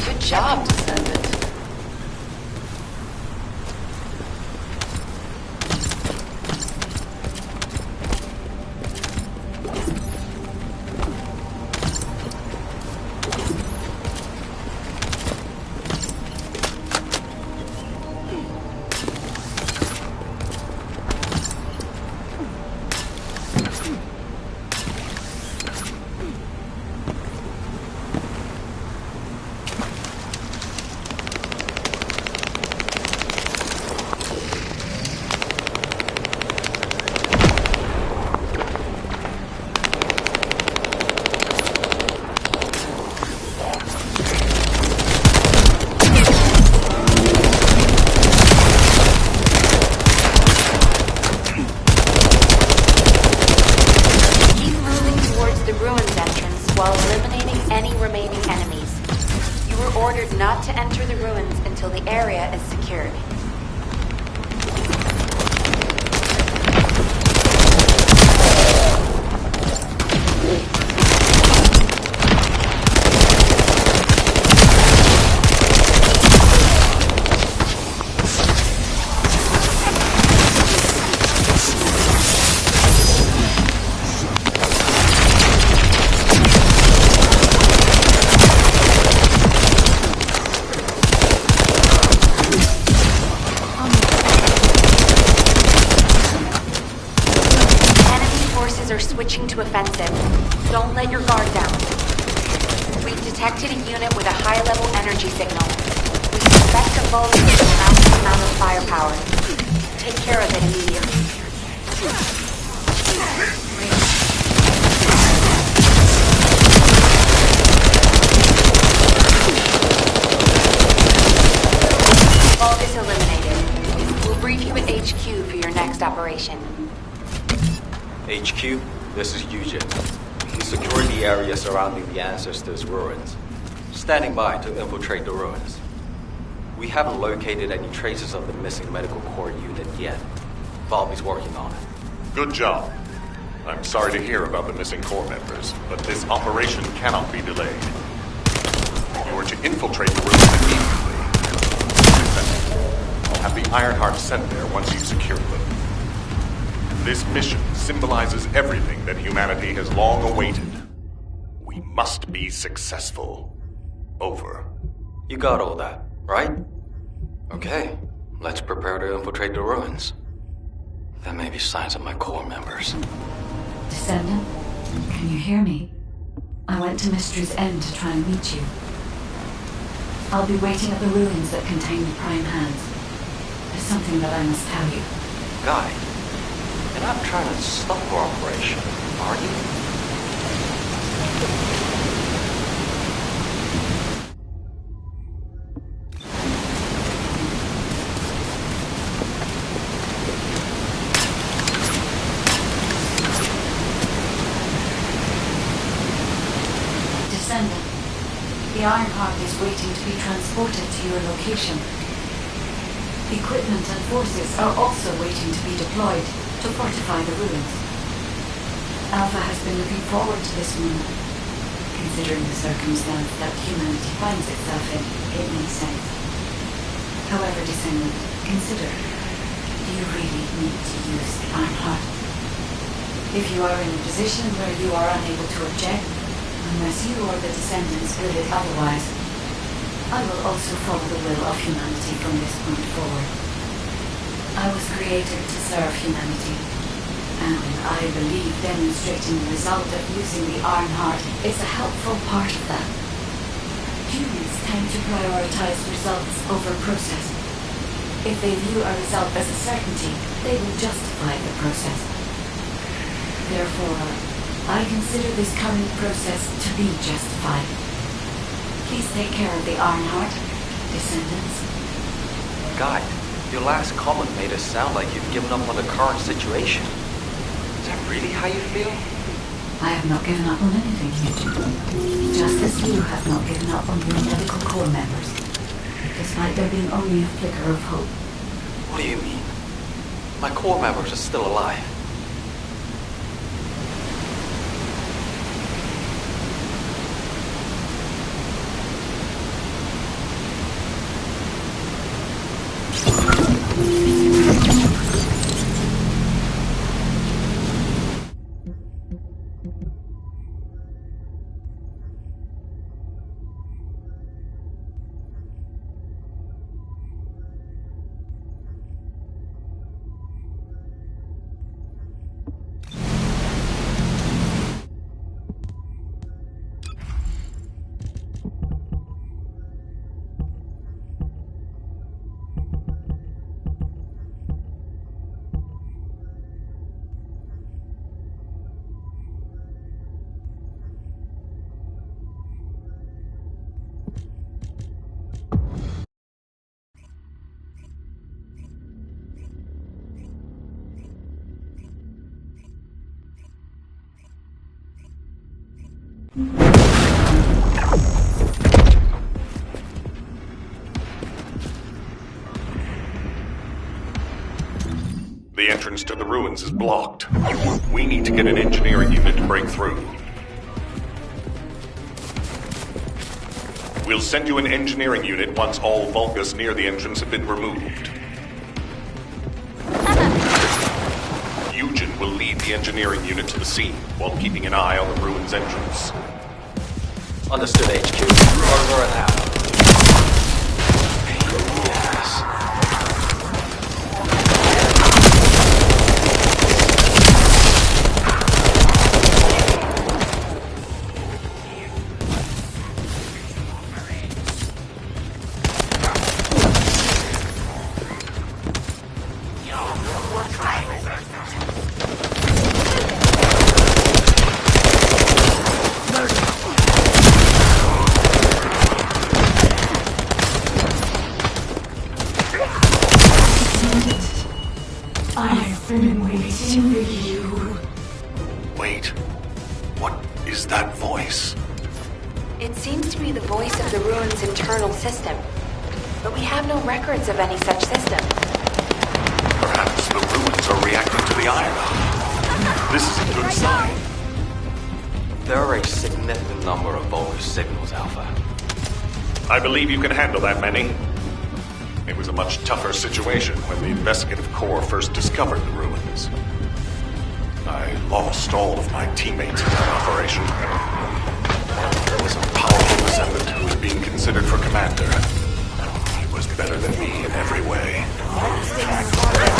Good job, Descendant. Ordered not to enter the ruins until the area is secured. forces are switching to offensive. Don't let your guard down. We've detected a unit with a high-level energy signal. We suspect the Vulcan with a massive amount of firepower. Take care of it immediately. Vault is eliminated. We'll brief you at HQ for your next operation. HQ, this is Eugen. We secured the area surrounding the Ancestors' ruins. Standing by to infiltrate the ruins. We haven't located any traces of the missing medical core unit yet. Valby's working on it. Good job. I'm sorry to hear about the missing core members, but this operation cannot be delayed. You are to infiltrate the ruins immediately. I'll have the Ironheart sent there once you've secured them. This mission symbolizes everything that humanity has long awaited. We must be successful. Over. You got all that, right? Okay, let's prepare to infiltrate the ruins. There may be signs of my core members. Descendant, can you hear me? I went to Mystery's End to try and meet you. I'll be waiting at the ruins that contain the Prime Hands. There's something that I must tell you. Guy, you're not trying to stop our operation, are you? Descendant, the Ironheart is waiting to be transported to your location. Equipment and forces are also waiting to be deployed to fortify the ruins. Alpha has been looking forward to this moment. Considering the circumstance that humanity finds itself in, it makes sense. However, Descendant, consider, do you really need to use the Ironheart? If you are in a position where you are unable to object, unless you or the Descendants will it otherwise, I will also follow the will of humanity from this point forward. I was created to serve humanity, and I believe demonstrating the result of using the Ironheart is a helpful part of that. Humans tend to prioritize results over process. If they view a result as a certainty, they will justify the process. Therefore, I consider this current process to be justified. Please take care of the Ironheart, Descendants. Guy, your last comment made it sound like you've given up on the current situation. Is that really how you feel? I have not given up on anything, Eugene. Just as you have not given up on your medical corps members, despite there being only a flicker of hope. What do you mean? My core members are still alive. The entrance to the ruins is blocked. We need to get an engineering unit to break through. We'll send you an engineering unit once all Vulgus near the entrance have been removed. Eugen will lead the engineering unit to the scene while keeping an eye on the ruins entrance. Understood, HQ. Over and out. Yes. Descendant, I've been waiting for you. Wait. What is that voice? It seems to be the voice of the ruin's internal system, but we have no records of any such system. Perhaps the ruins are reacting to the iron. This is a good sign. There are a significant number of bogus signals, Alpha. I believe you can handle that many. It was a much tougher situation when the investigative corps first discovered the ruins. I lost all of my teammates in that operation. There was a powerful descendant who was being considered for commander. He was better than me in every way.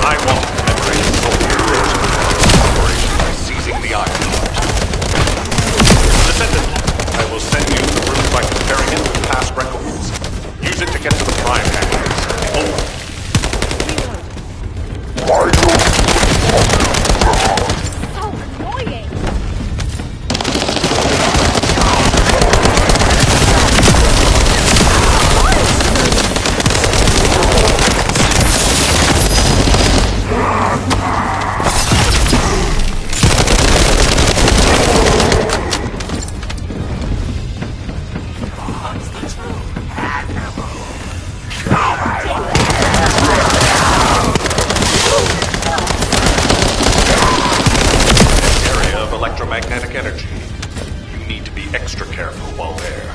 I wanted to liberate his soldiers from the operation by seizing the iron heart. Descendant, I will send you the room by comparing it with past records. Use it to get to the prime hands. Over. Electromagnetic energy. You need to be extra careful while there.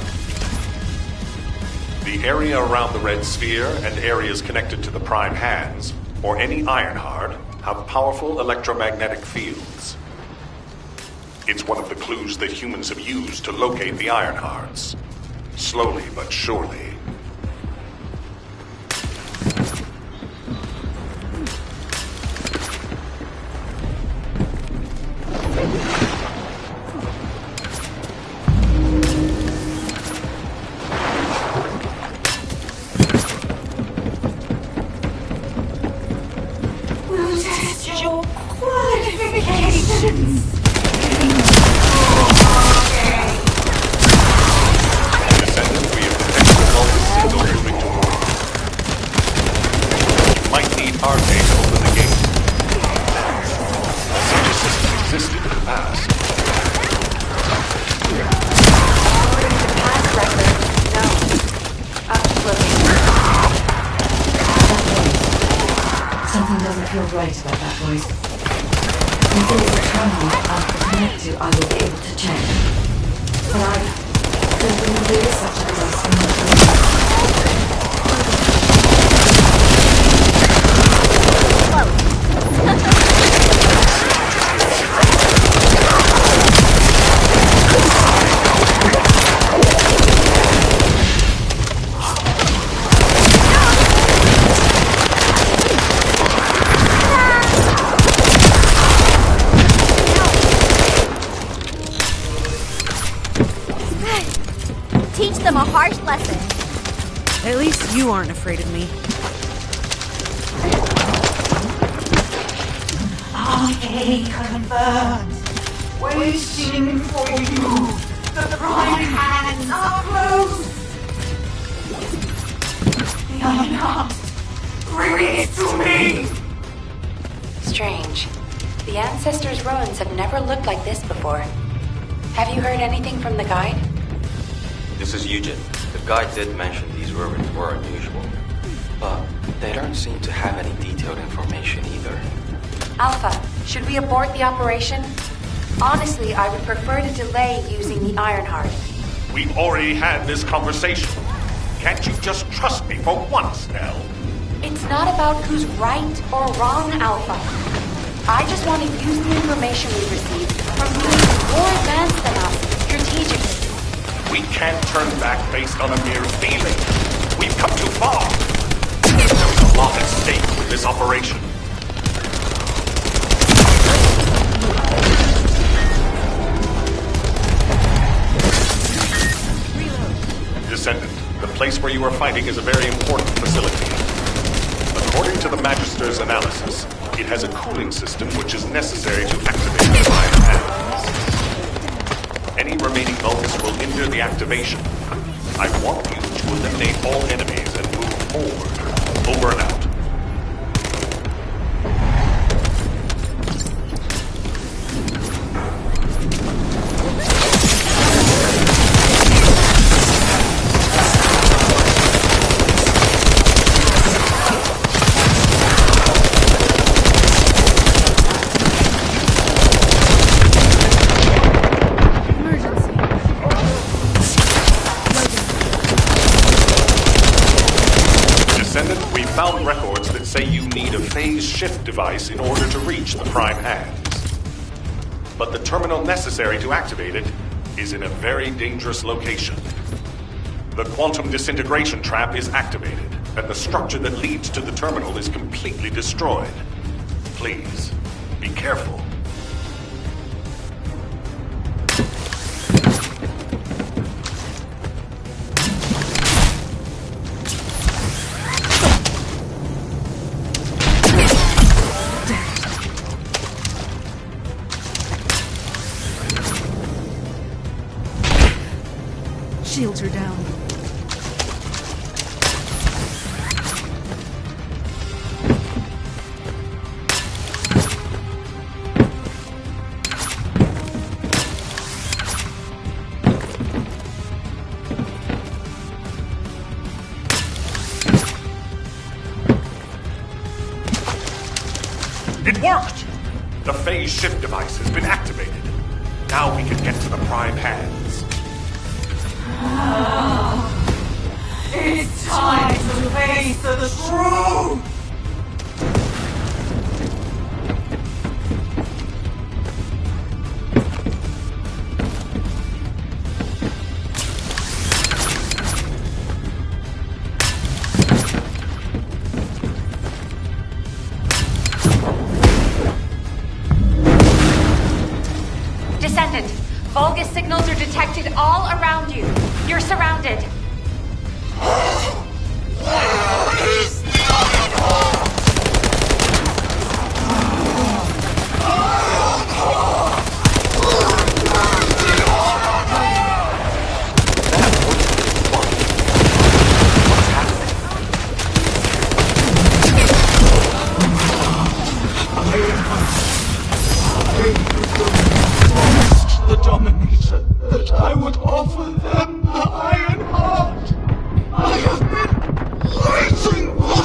The area around the red sphere and areas connected to the prime hands, or any iron heart, have powerful electromagnetic fields. It's one of the clues that humans have used to locate the iron hearts. Slowly but surely. At least you aren't afraid of me. Okay, confirmed. Waiting for you. The prime hands are close. The iron heart. Bring it to me. Strange. The Ancestors' ruins have never looked like this before. Have you heard anything from the guide? This is Eugen. The guide did mention these ruins were unusual, but they don't seem to have any detailed information either. Alpha, should we abort the operation? Honestly, I would prefer to delay using the Ironheart. We've already had this conversation. Can't you just trust me for once, Nell? It's not about who's right or wrong, Alpha. I just want to use the information we received from beings more advanced than us strategically. We can't turn back based on a mere feeling. We've come too far. There's a lot at stake with this operation. Descendant, the place where you are fighting is a very important facility. According to the Magister's analysis, it has a cooling system which is necessary to activate the prime hands. Any remaining Vulgus will hinder the activation. I want you to eliminate all enemies and move forward. Over and out. need a phase shift device in order to reach the prime hands. But the terminal necessary to activate it is in a very dangerous location. The quantum disintegration trap is activated, and the structure that leads to the terminal is completely destroyed. Please, be careful. Shields are down. It worked! The phase shift device has been activated. Now we can get to the prime hands. It's time to face the truth! Descendant, Vulgus signals are detected all around you. You're surrounded. The Dominator, that I would offer them the Iron Heart. I have been waiting for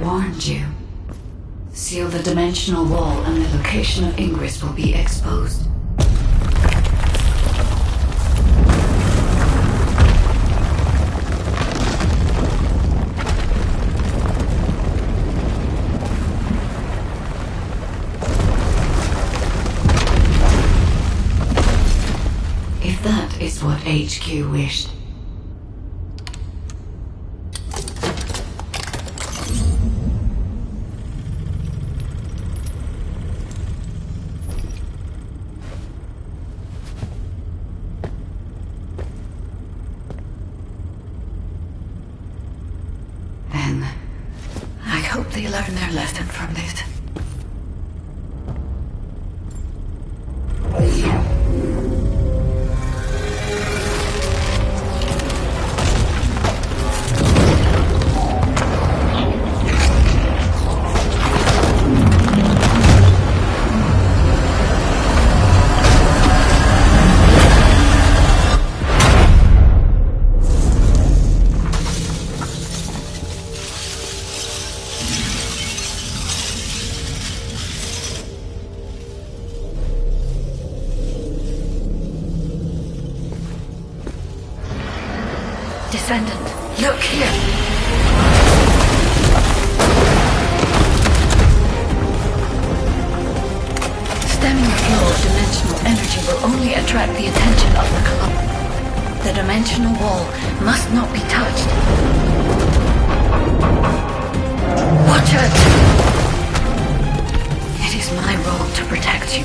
warned you. Seal the dimensional wall and the location of Ingress will be exposed. If that is what HQ wished. Then, I hope they learn their lesson from this. Descendant, look here! Stemming the flow of dimensional energy will only attract the attention of the club. The dimensional wall must not be touched. Watch out! It is my role to protect you.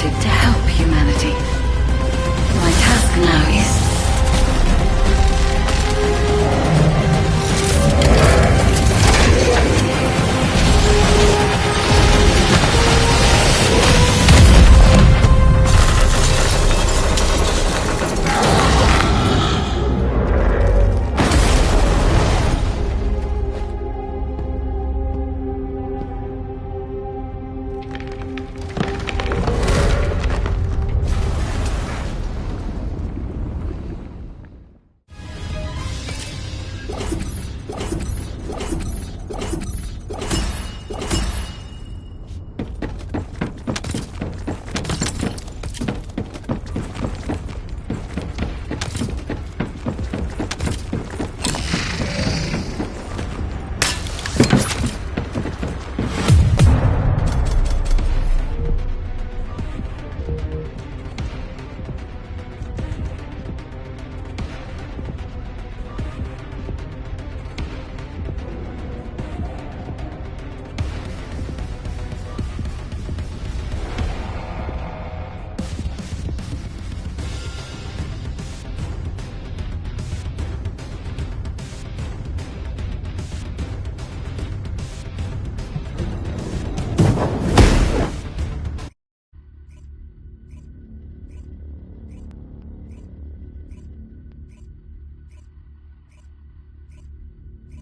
To help humanity. My task now is...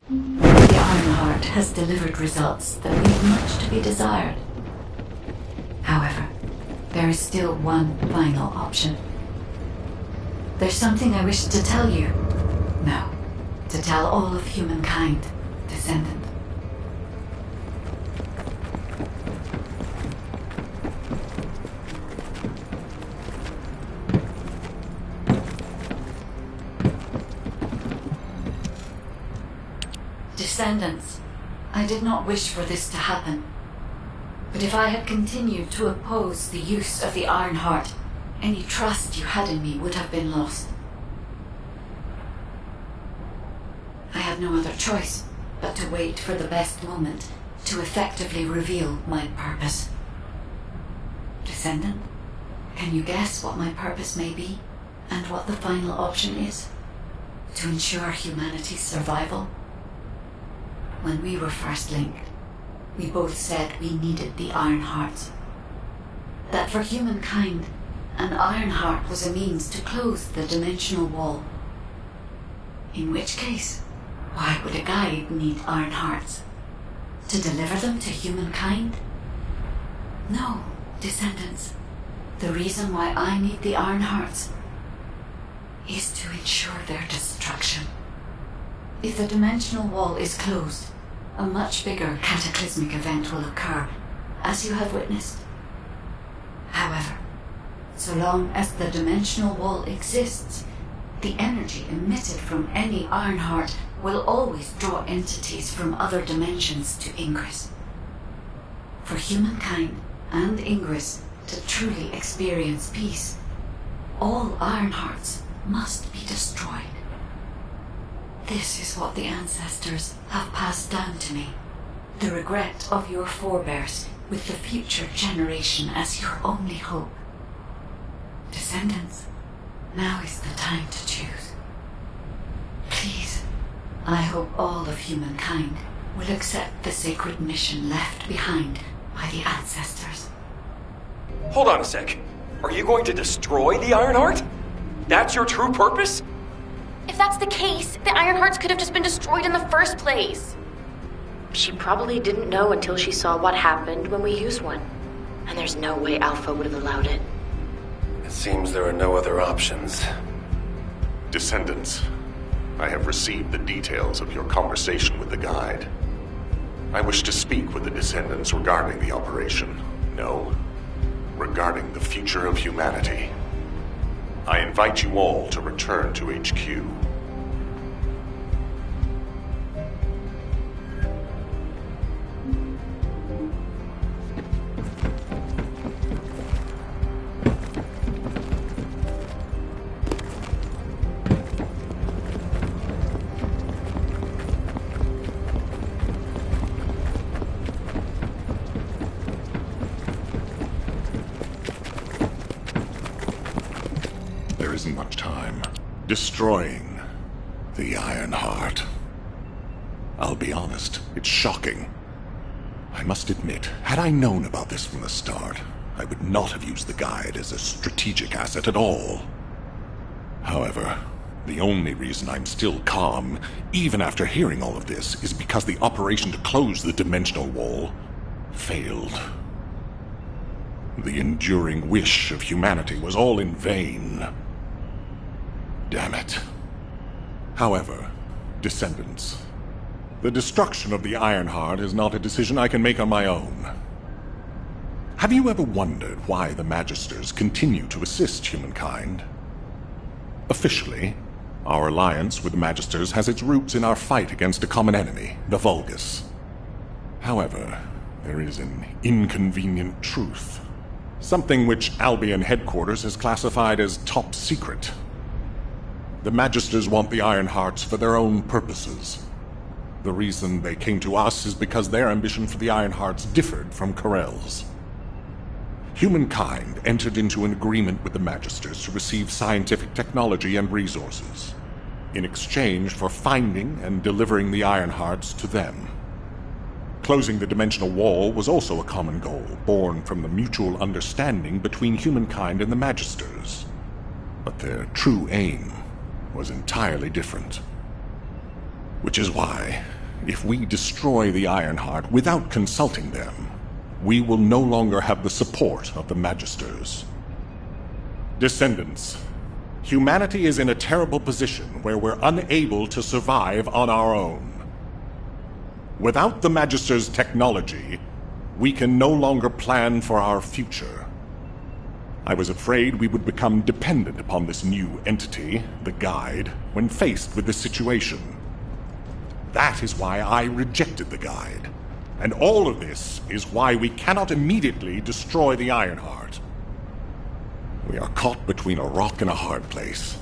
The Ironheart has delivered results that leave much to be desired. However, there is still one final option. There's something I wish to tell you. No, to tell all of humankind, Descendant. Descendants, I did not wish for this to happen. But if I had continued to oppose the use of the Ironheart, any trust you had in me would have been lost. I had no other choice but to wait for the best moment to effectively reveal my purpose. Descendant, Can you guess what my purpose may be, and what the final option is? To ensure humanity's survival? When we were first linked, we both said we needed the Iron Hearts. That for humankind, an Iron Heart was a means to close the dimensional wall. In which case, why would a guide need Iron Hearts? To deliver them to humankind? No, descendants. The reason why I need the Iron Hearts is to ensure their destruction. If the dimensional wall is closed, a much bigger cataclysmic event will occur, as you have witnessed. However, so long as the dimensional wall exists, the energy emitted from any Ironheart will always draw entities from other dimensions to Ingress. For humankind and Ingress to truly experience peace, all Ironhearts must be destroyed. This is what the ancestors have passed down to me. The regret of your forebears with the future generation as your only hope. Descendants, now is the time to choose. Please, I hope all of humankind will accept the sacred mission left behind by the ancestors. Hold on a sec. Are you going to destroy the Ironheart? That's your true purpose? If that's the case, the Ironhearts could have just been destroyed in the first place. She probably didn't know until she saw what happened when we used one. And there's no way Alpha would have allowed it. It seems there are no other options. Descendants, I have received the details of your conversation with the guide. I wish to speak with the Descendants regarding the operation. No, regarding the future of humanity. I invite you all to return to HQ. There isn't much time. Destroying the Ironheart. I'll be honest, it's shocking. I must admit, had I known about this from the start, I would not have used the guide as a strategic asset at all. However, the only reason I'm still calm, even after hearing all of this, is because the operation to close the dimensional wall failed. The enduring wish of humanity was all in vain. Damn it. However, Descendants, the destruction of the Ironheart is not a decision I can make on my own. Have you ever wondered why the Magisters continue to assist humankind? Officially, our alliance with the Magisters has its roots in our fight against a common enemy, the Vulgus. However, there is an inconvenient truth. Something which Albion headquarters has classified as top secret. The Magisters want the Ironhearts for their own purposes. The reason they came to us is because their ambition for the Ironhearts differed from Corell's. Humankind entered into an agreement with the Magisters to receive scientific technology and resources, in exchange for finding and delivering the Ironhearts to them. Closing the dimensional wall was also a common goal, born from the mutual understanding between humankind and the Magisters. But their true aim was entirely different. Which is why, if we destroy the Ironheart without consulting them, we will no longer have the support of the Magisters. Descendants, humanity is in a terrible position where we're unable to survive on our own. Without the Magisters' technology, we can no longer plan for our future. I was afraid we would become dependent upon this new entity, the Guide, when faced with this situation. That is why I rejected the Guide. And all of this is why we cannot immediately destroy the Ironheart. We are caught between a rock and a hard place.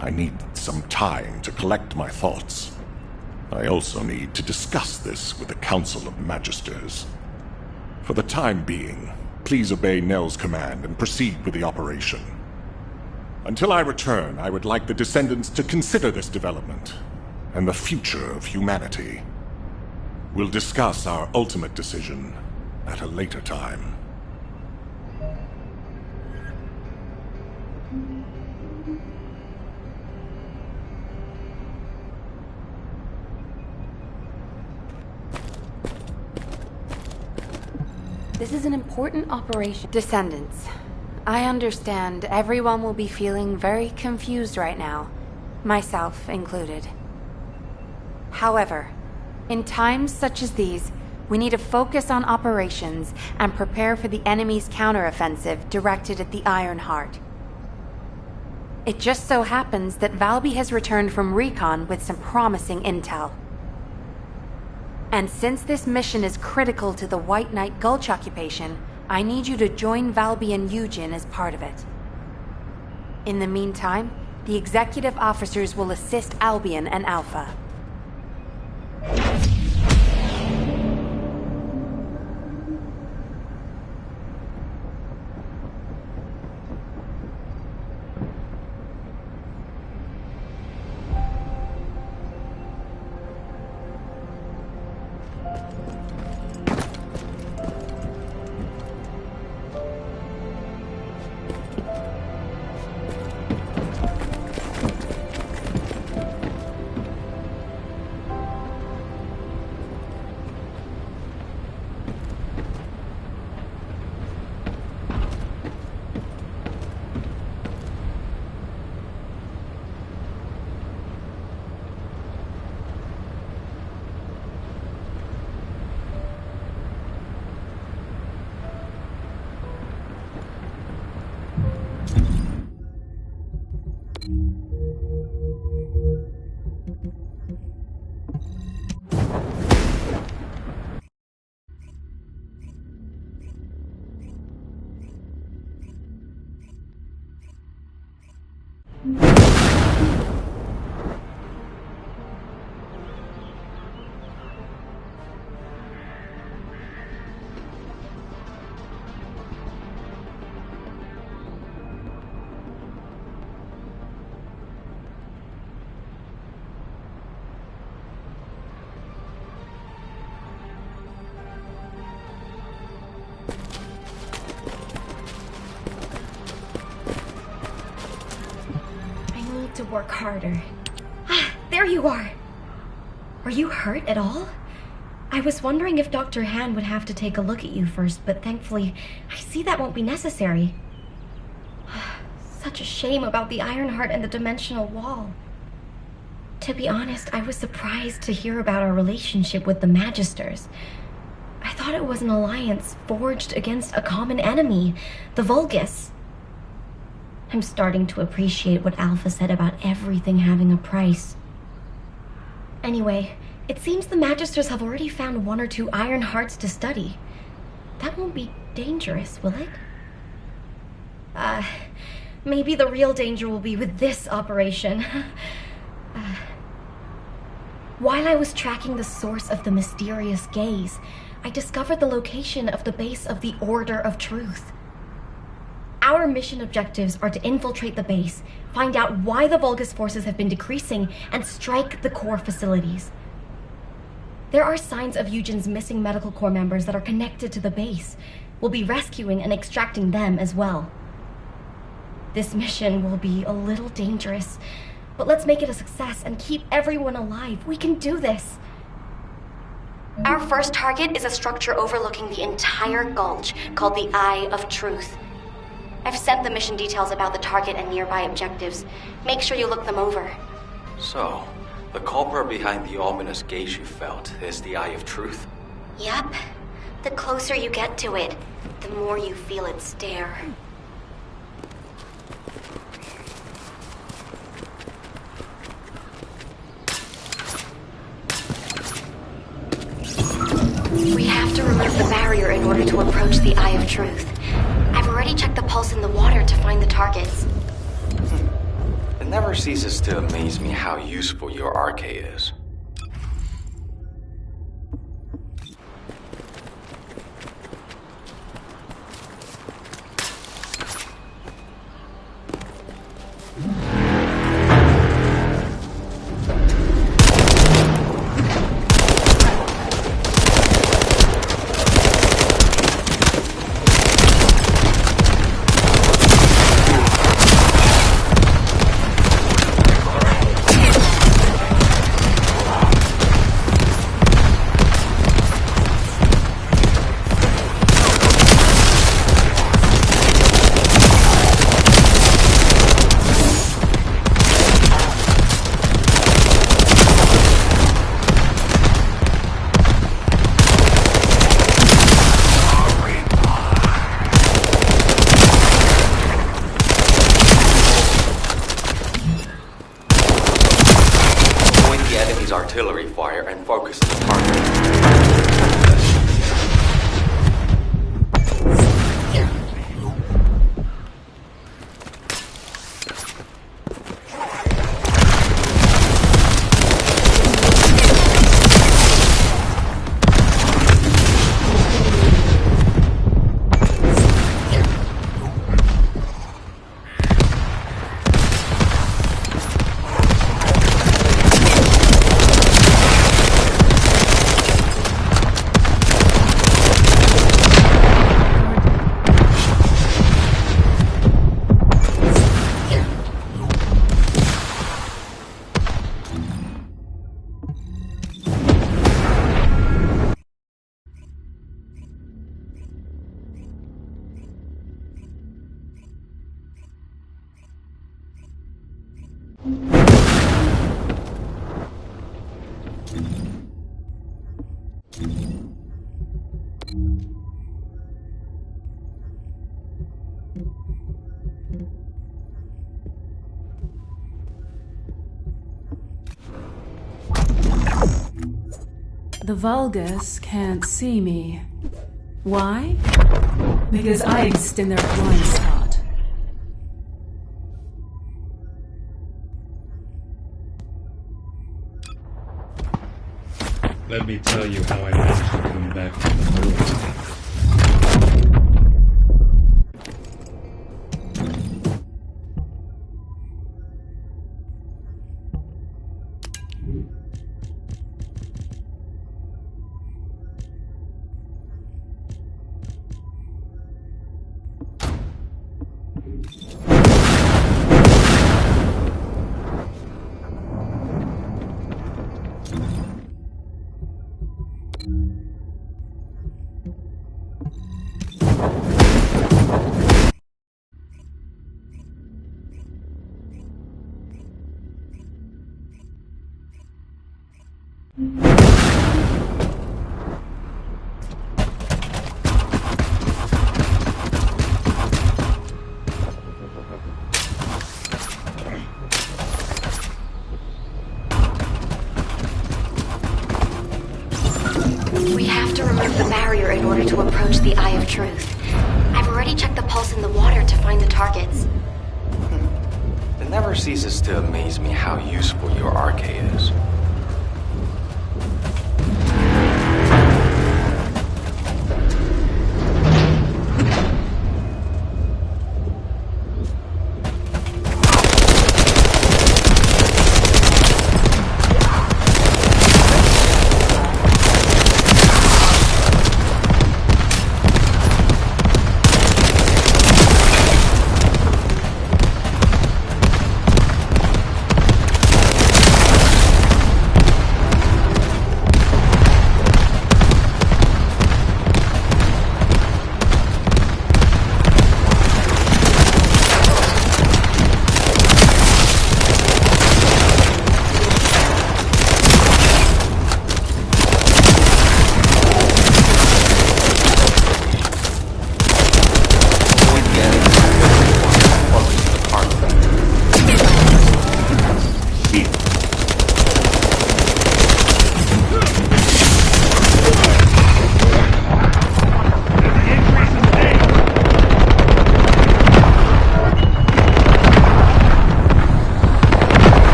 I need some time to collect my thoughts. I also need to discuss this with the Council of Magisters. For the time being, Please obey Nell's command and proceed with the operation. Until I return, I would like the Descendants to consider this development and the future of humanity. We'll discuss our ultimate decision at a later time. This is an important operation. Descendants, I understand everyone will be feeling very confused right now, myself included. However, in times such as these, we need to focus on operations and prepare for the enemy's counteroffensive directed at the Iron Heart. It just so happens that Valby has returned from recon with some promising intel. And since this mission is critical to the White Knight Gulch occupation, I need you to join Valby and Eugen as part of it. In the meantime, the executive officers will assist Albion and Alpha. To work harder. Ah, there you are! Are you hurt at all? I was wondering if Dr. Han would have to take a look at you first, but thankfully, I see that won't be necessary. Such a shame about the Ironheart and the dimensional wall. To be honest, I was surprised to hear about our relationship with the Magisters. I thought it was an alliance forged against a common enemy, the Vulgus. I'm starting to appreciate what Alpha said about everything having a price. Anyway, it seems the Magisters have already found 1 or 2 Iron Hearts to study. That won't be dangerous, will it? Maybe the real danger will be with this operation. While I was tracking the source of the mysterious gaze, I discovered the location of the base of the Order of Truth. Our mission objectives are to infiltrate the base, find out why the Vulgus forces have been decreasing, and strike the core facilities. There are signs of Eugen's missing medical corps members that are connected to the base. We'll be rescuing and extracting them as well. This mission will be a little dangerous, but let's make it a success and keep everyone alive. We can do this. Our first target is a structure overlooking the entire gulch called the Eye of Truth. I've sent the mission details about the target and nearby objectives. Make sure you look them over. So, the culprit behind the ominous gaze you felt is the Eye of Truth? Yep. The closer you get to it, the more you feel it stare. We have to remove the barrier in order to approach the Eye of Truth. I've already checked the pulse in the water to find the targets. It never ceases to amaze me how useful your arcade is. artillery fire and focus on the target. The Vulgus can't see me. Why? Because I exist in their blind spot. Let me tell you how I managed to come back from the ruins. We have to remove the barrier in order to approach the Eye of Truth. I've already checked the pulse in the water to find the targets. It never ceases to amaze me how useful your arcade is.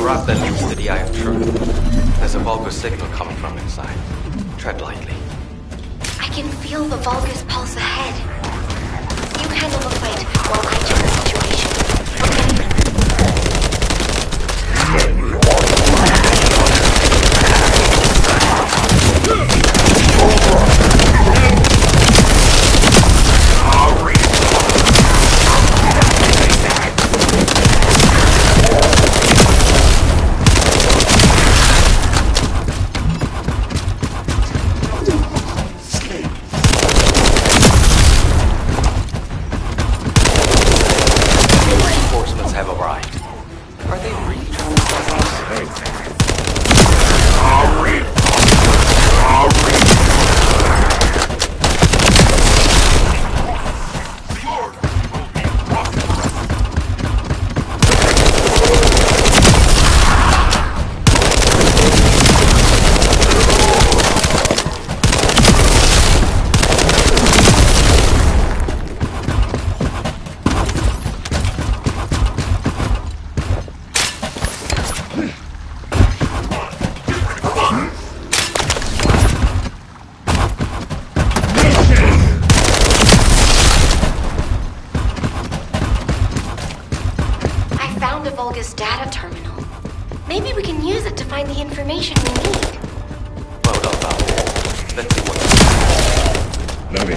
wrap that leads to the Eye of Truth. There's a Vulgus signal coming from inside. Tread lightly. I can feel the Vulgus pulse ahead. You handle the fight while I check the situation. Reinforcements have arrived. Are they really trying to stop us? Vulgus data terminal. Maybe we can use it to find the information we need. Well done, Val. Let's see what... Let me.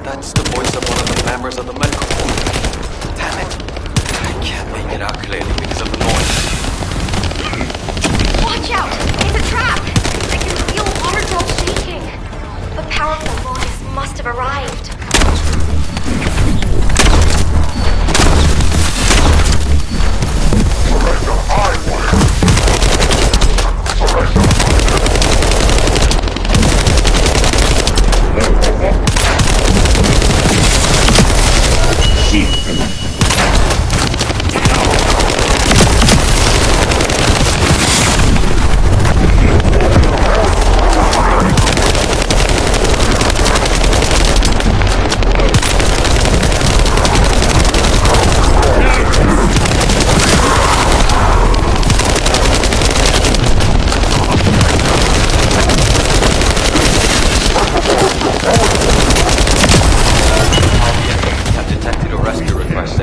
That's the voice of one of the members of the medical corps. Damn it. I can't make it out clearly because of the noise. Watch out! It's a trap! I can feel water drops shaking. The powerful Vulgus must have arrived. Have detected a rescue request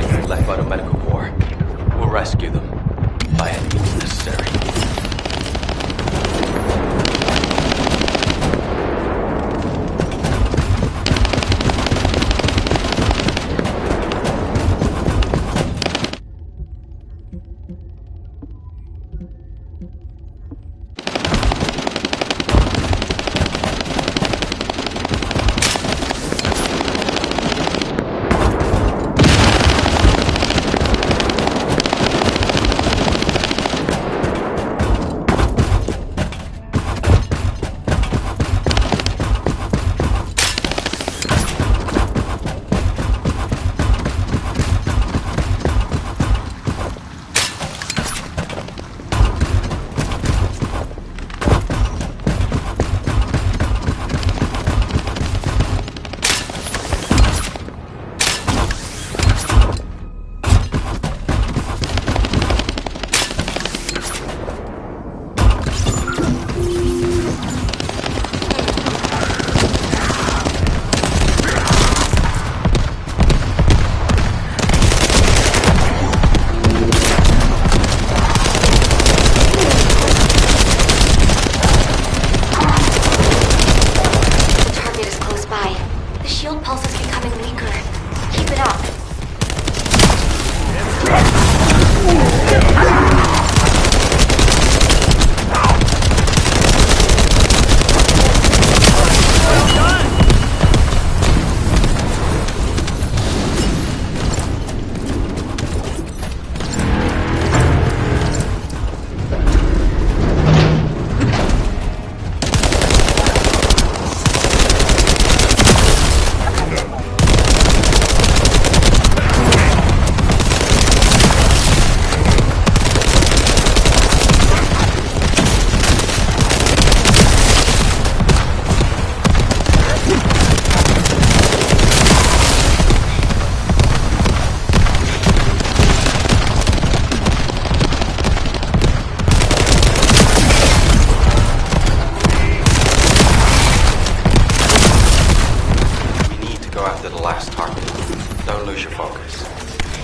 lose your focus.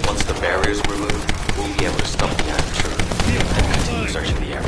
Once the barrier's removed, we'll be able to stop the aperture and continue searching the area.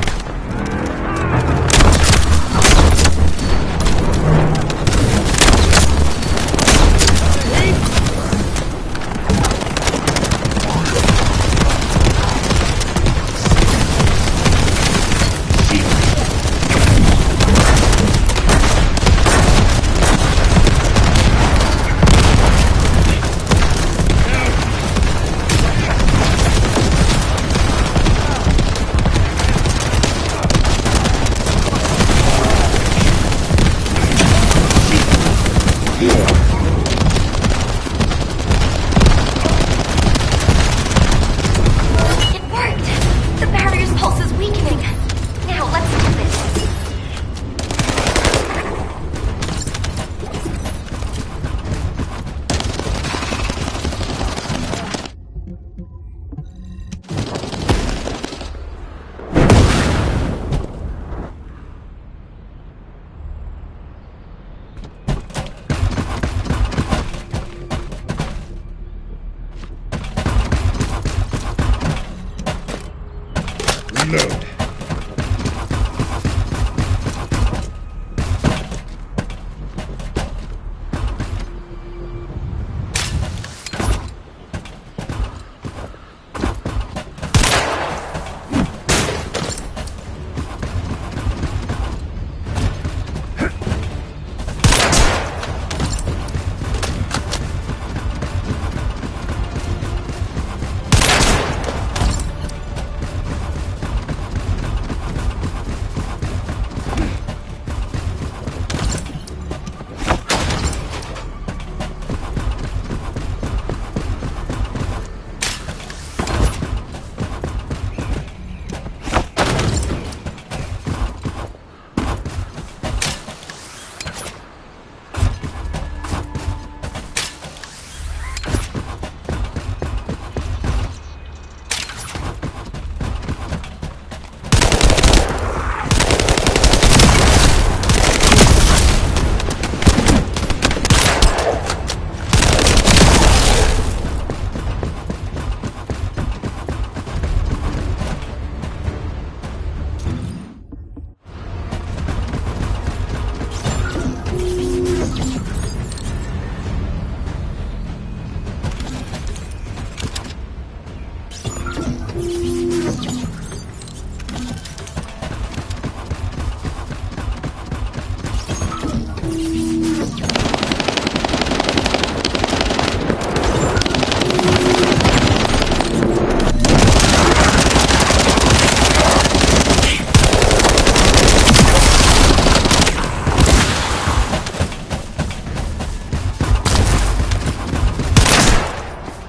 Reload.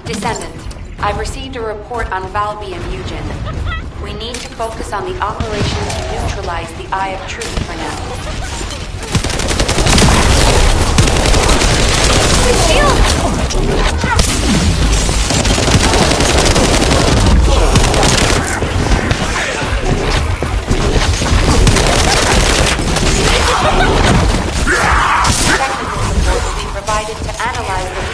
Descendant, I've received a report on Valby and Eugen. We need to focus on the operation to neutralize the Eye of Truth for now. Technical support will be provided to analyze the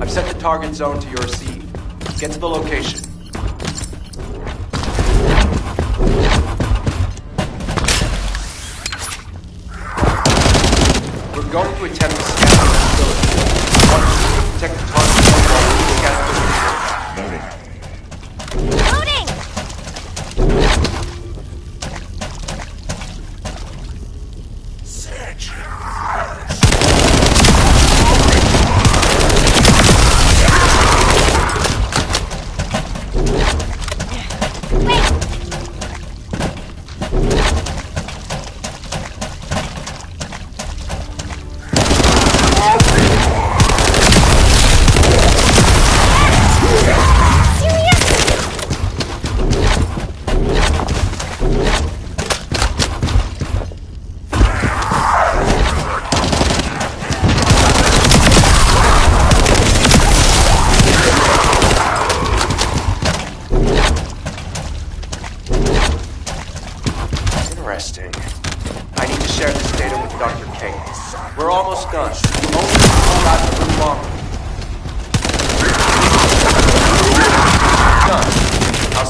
I've set the target zone to your seed. Get to the location. We're going to attempt to scan the facility. I want you to protect the target zone while we look at the Loading.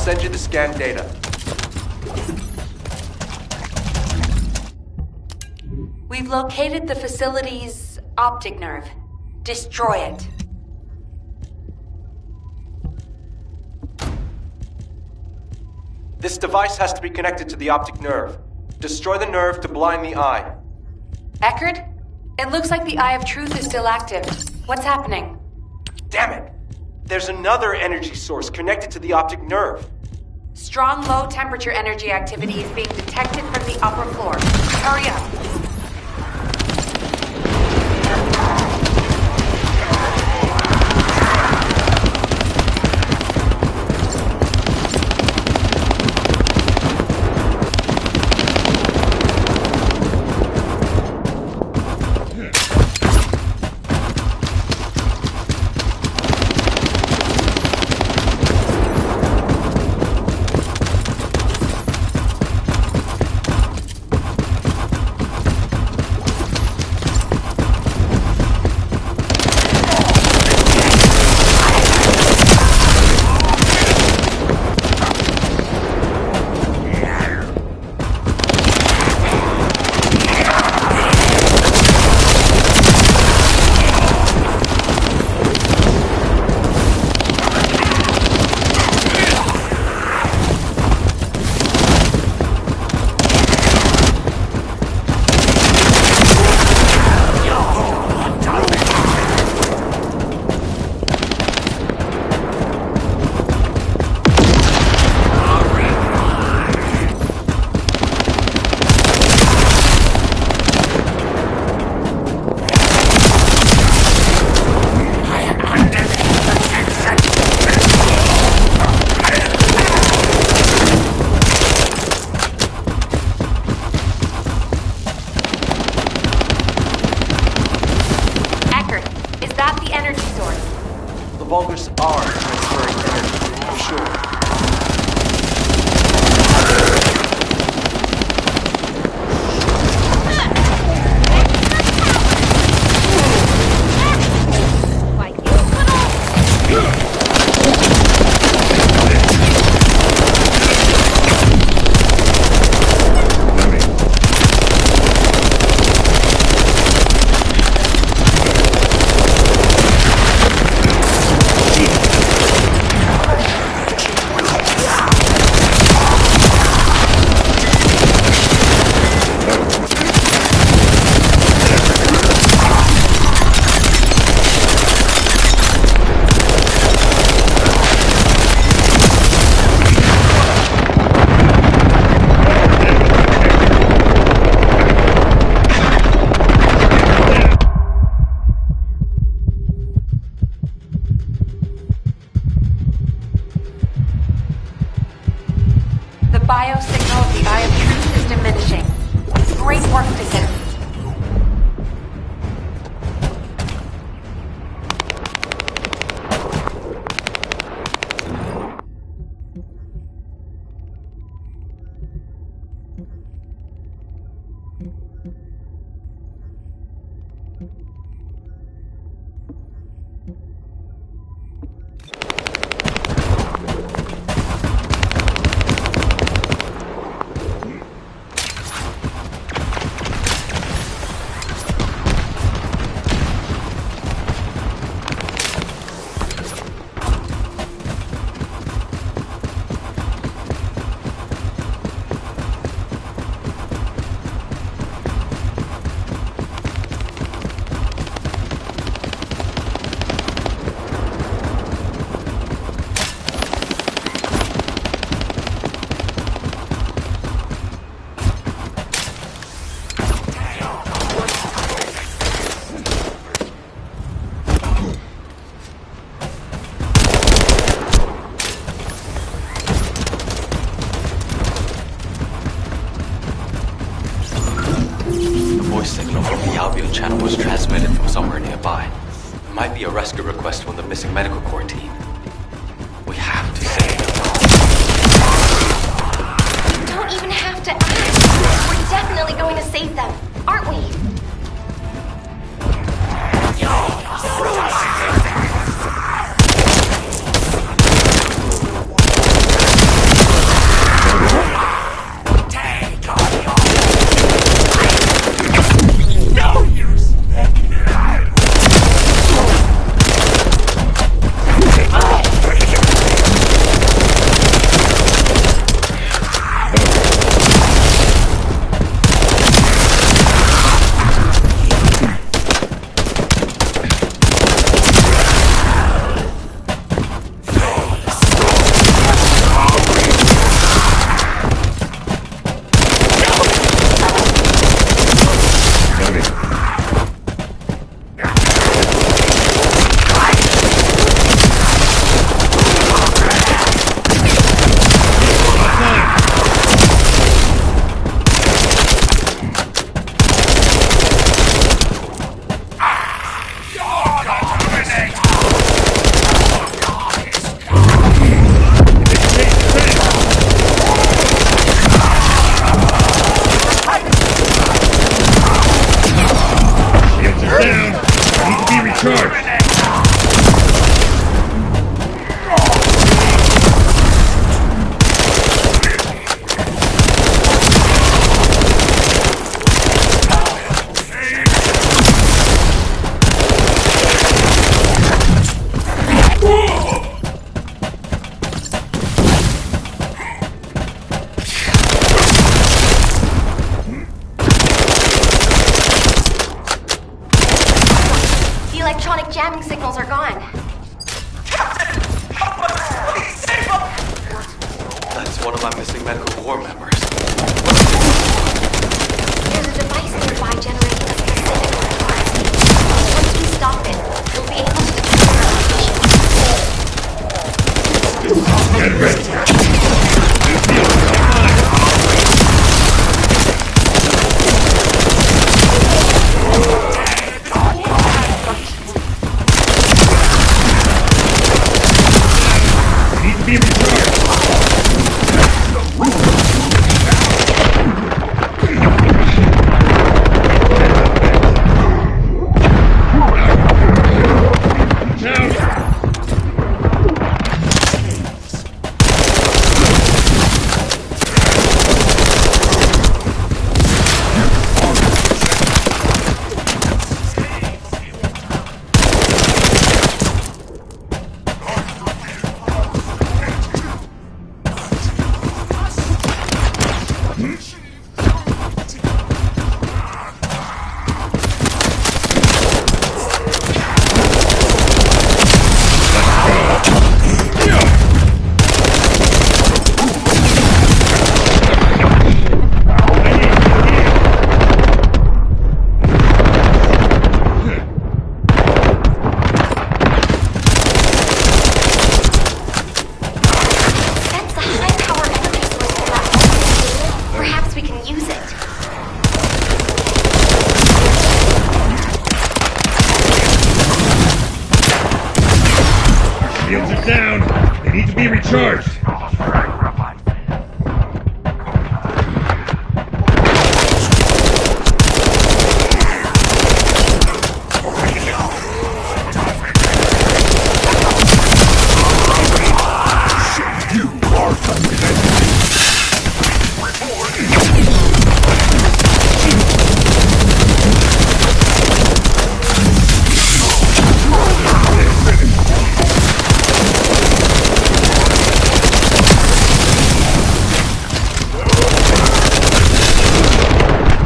send you the scan data. We've located the facility's optic nerve. Destroy it. This device has to be connected to the optic nerve. Destroy the nerve to blind the eye. Eckert? It looks like the Eye of Truth is still active. What's happening? Damn it! There's another energy source connected to the optic nerve. Strong low-temperature energy activity is being detected from the upper floor. Hurry up. Vulgars are transferring energy, for sure. Biosignal of the Eye of Truth is diminishing. Great work, Descendant. Channel was transmitted from somewhere nearby. It might be a rescue request from the missing medical corps team. We have to save them. You don't even have to ask. We're definitely going to save them, aren't we? electronic jamming signals are gone. That's one of my missing medical corps members. There's a device nearby generating a specific frequency. Once we stop it, we'll be able to detect our location. Get ready! Need to be recharged! Shields are down. They need to be recharged.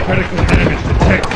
Critical damage detected.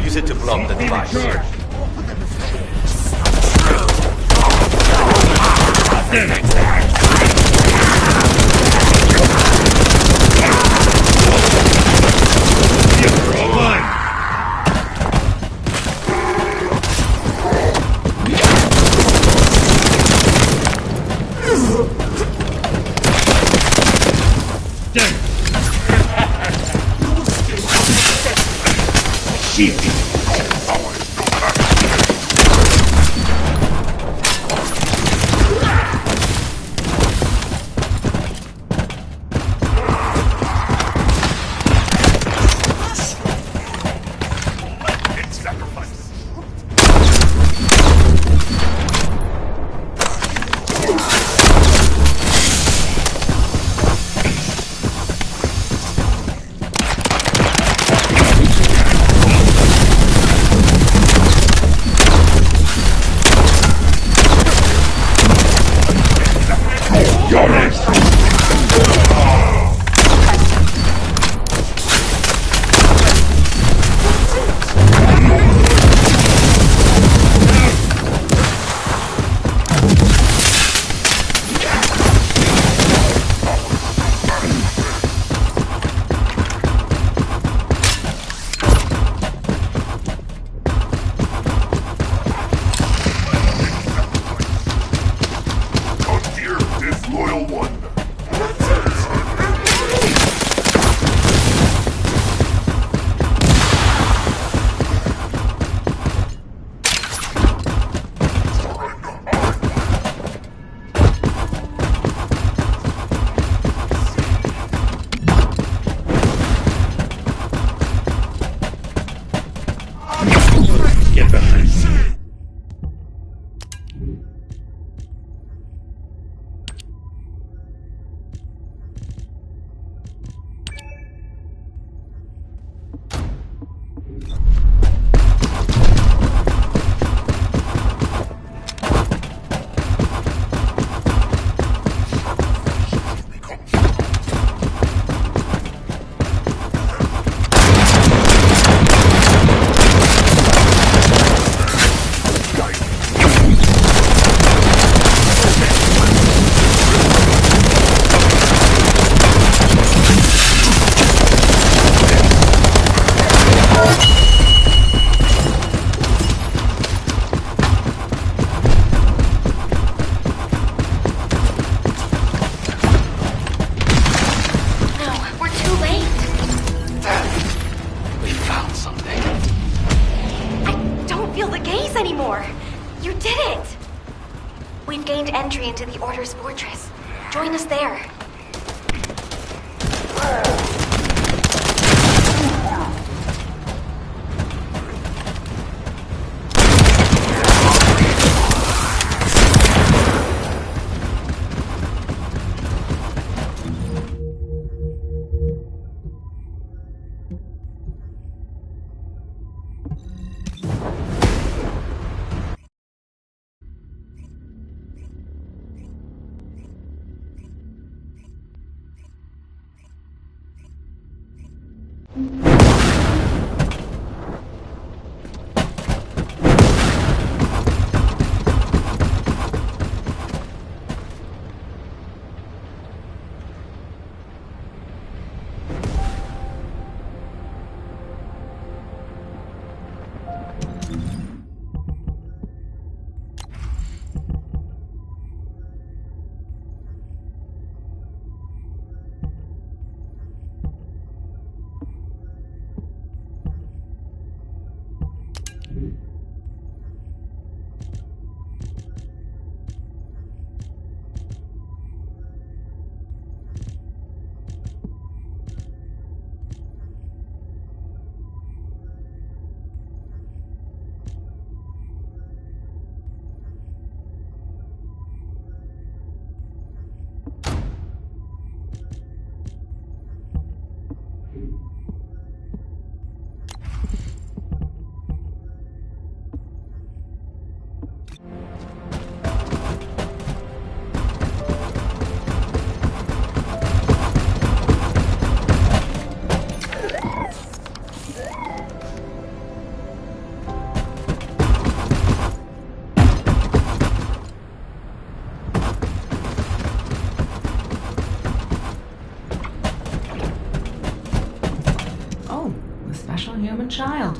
Use it to blow up the device. gained entry into the Order's fortress. Join us there. Human child.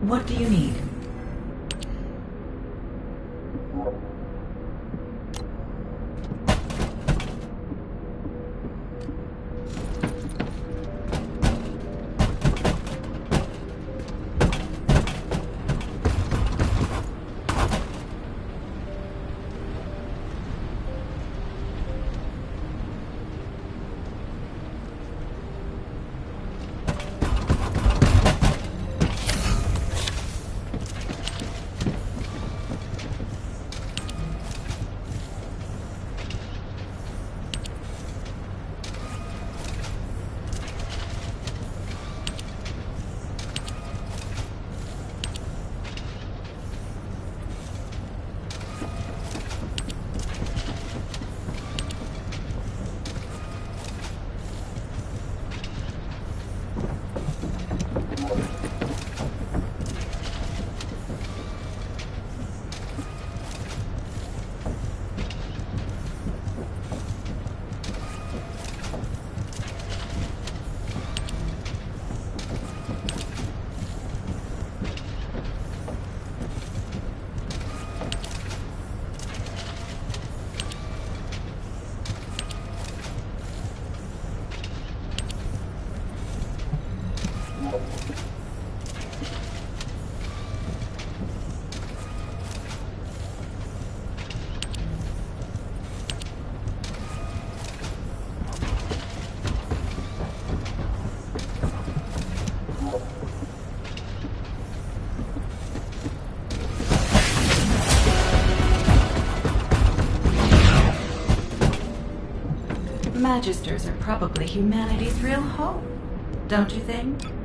What do you need? Magisters are probably humanity's real hope, don't you think?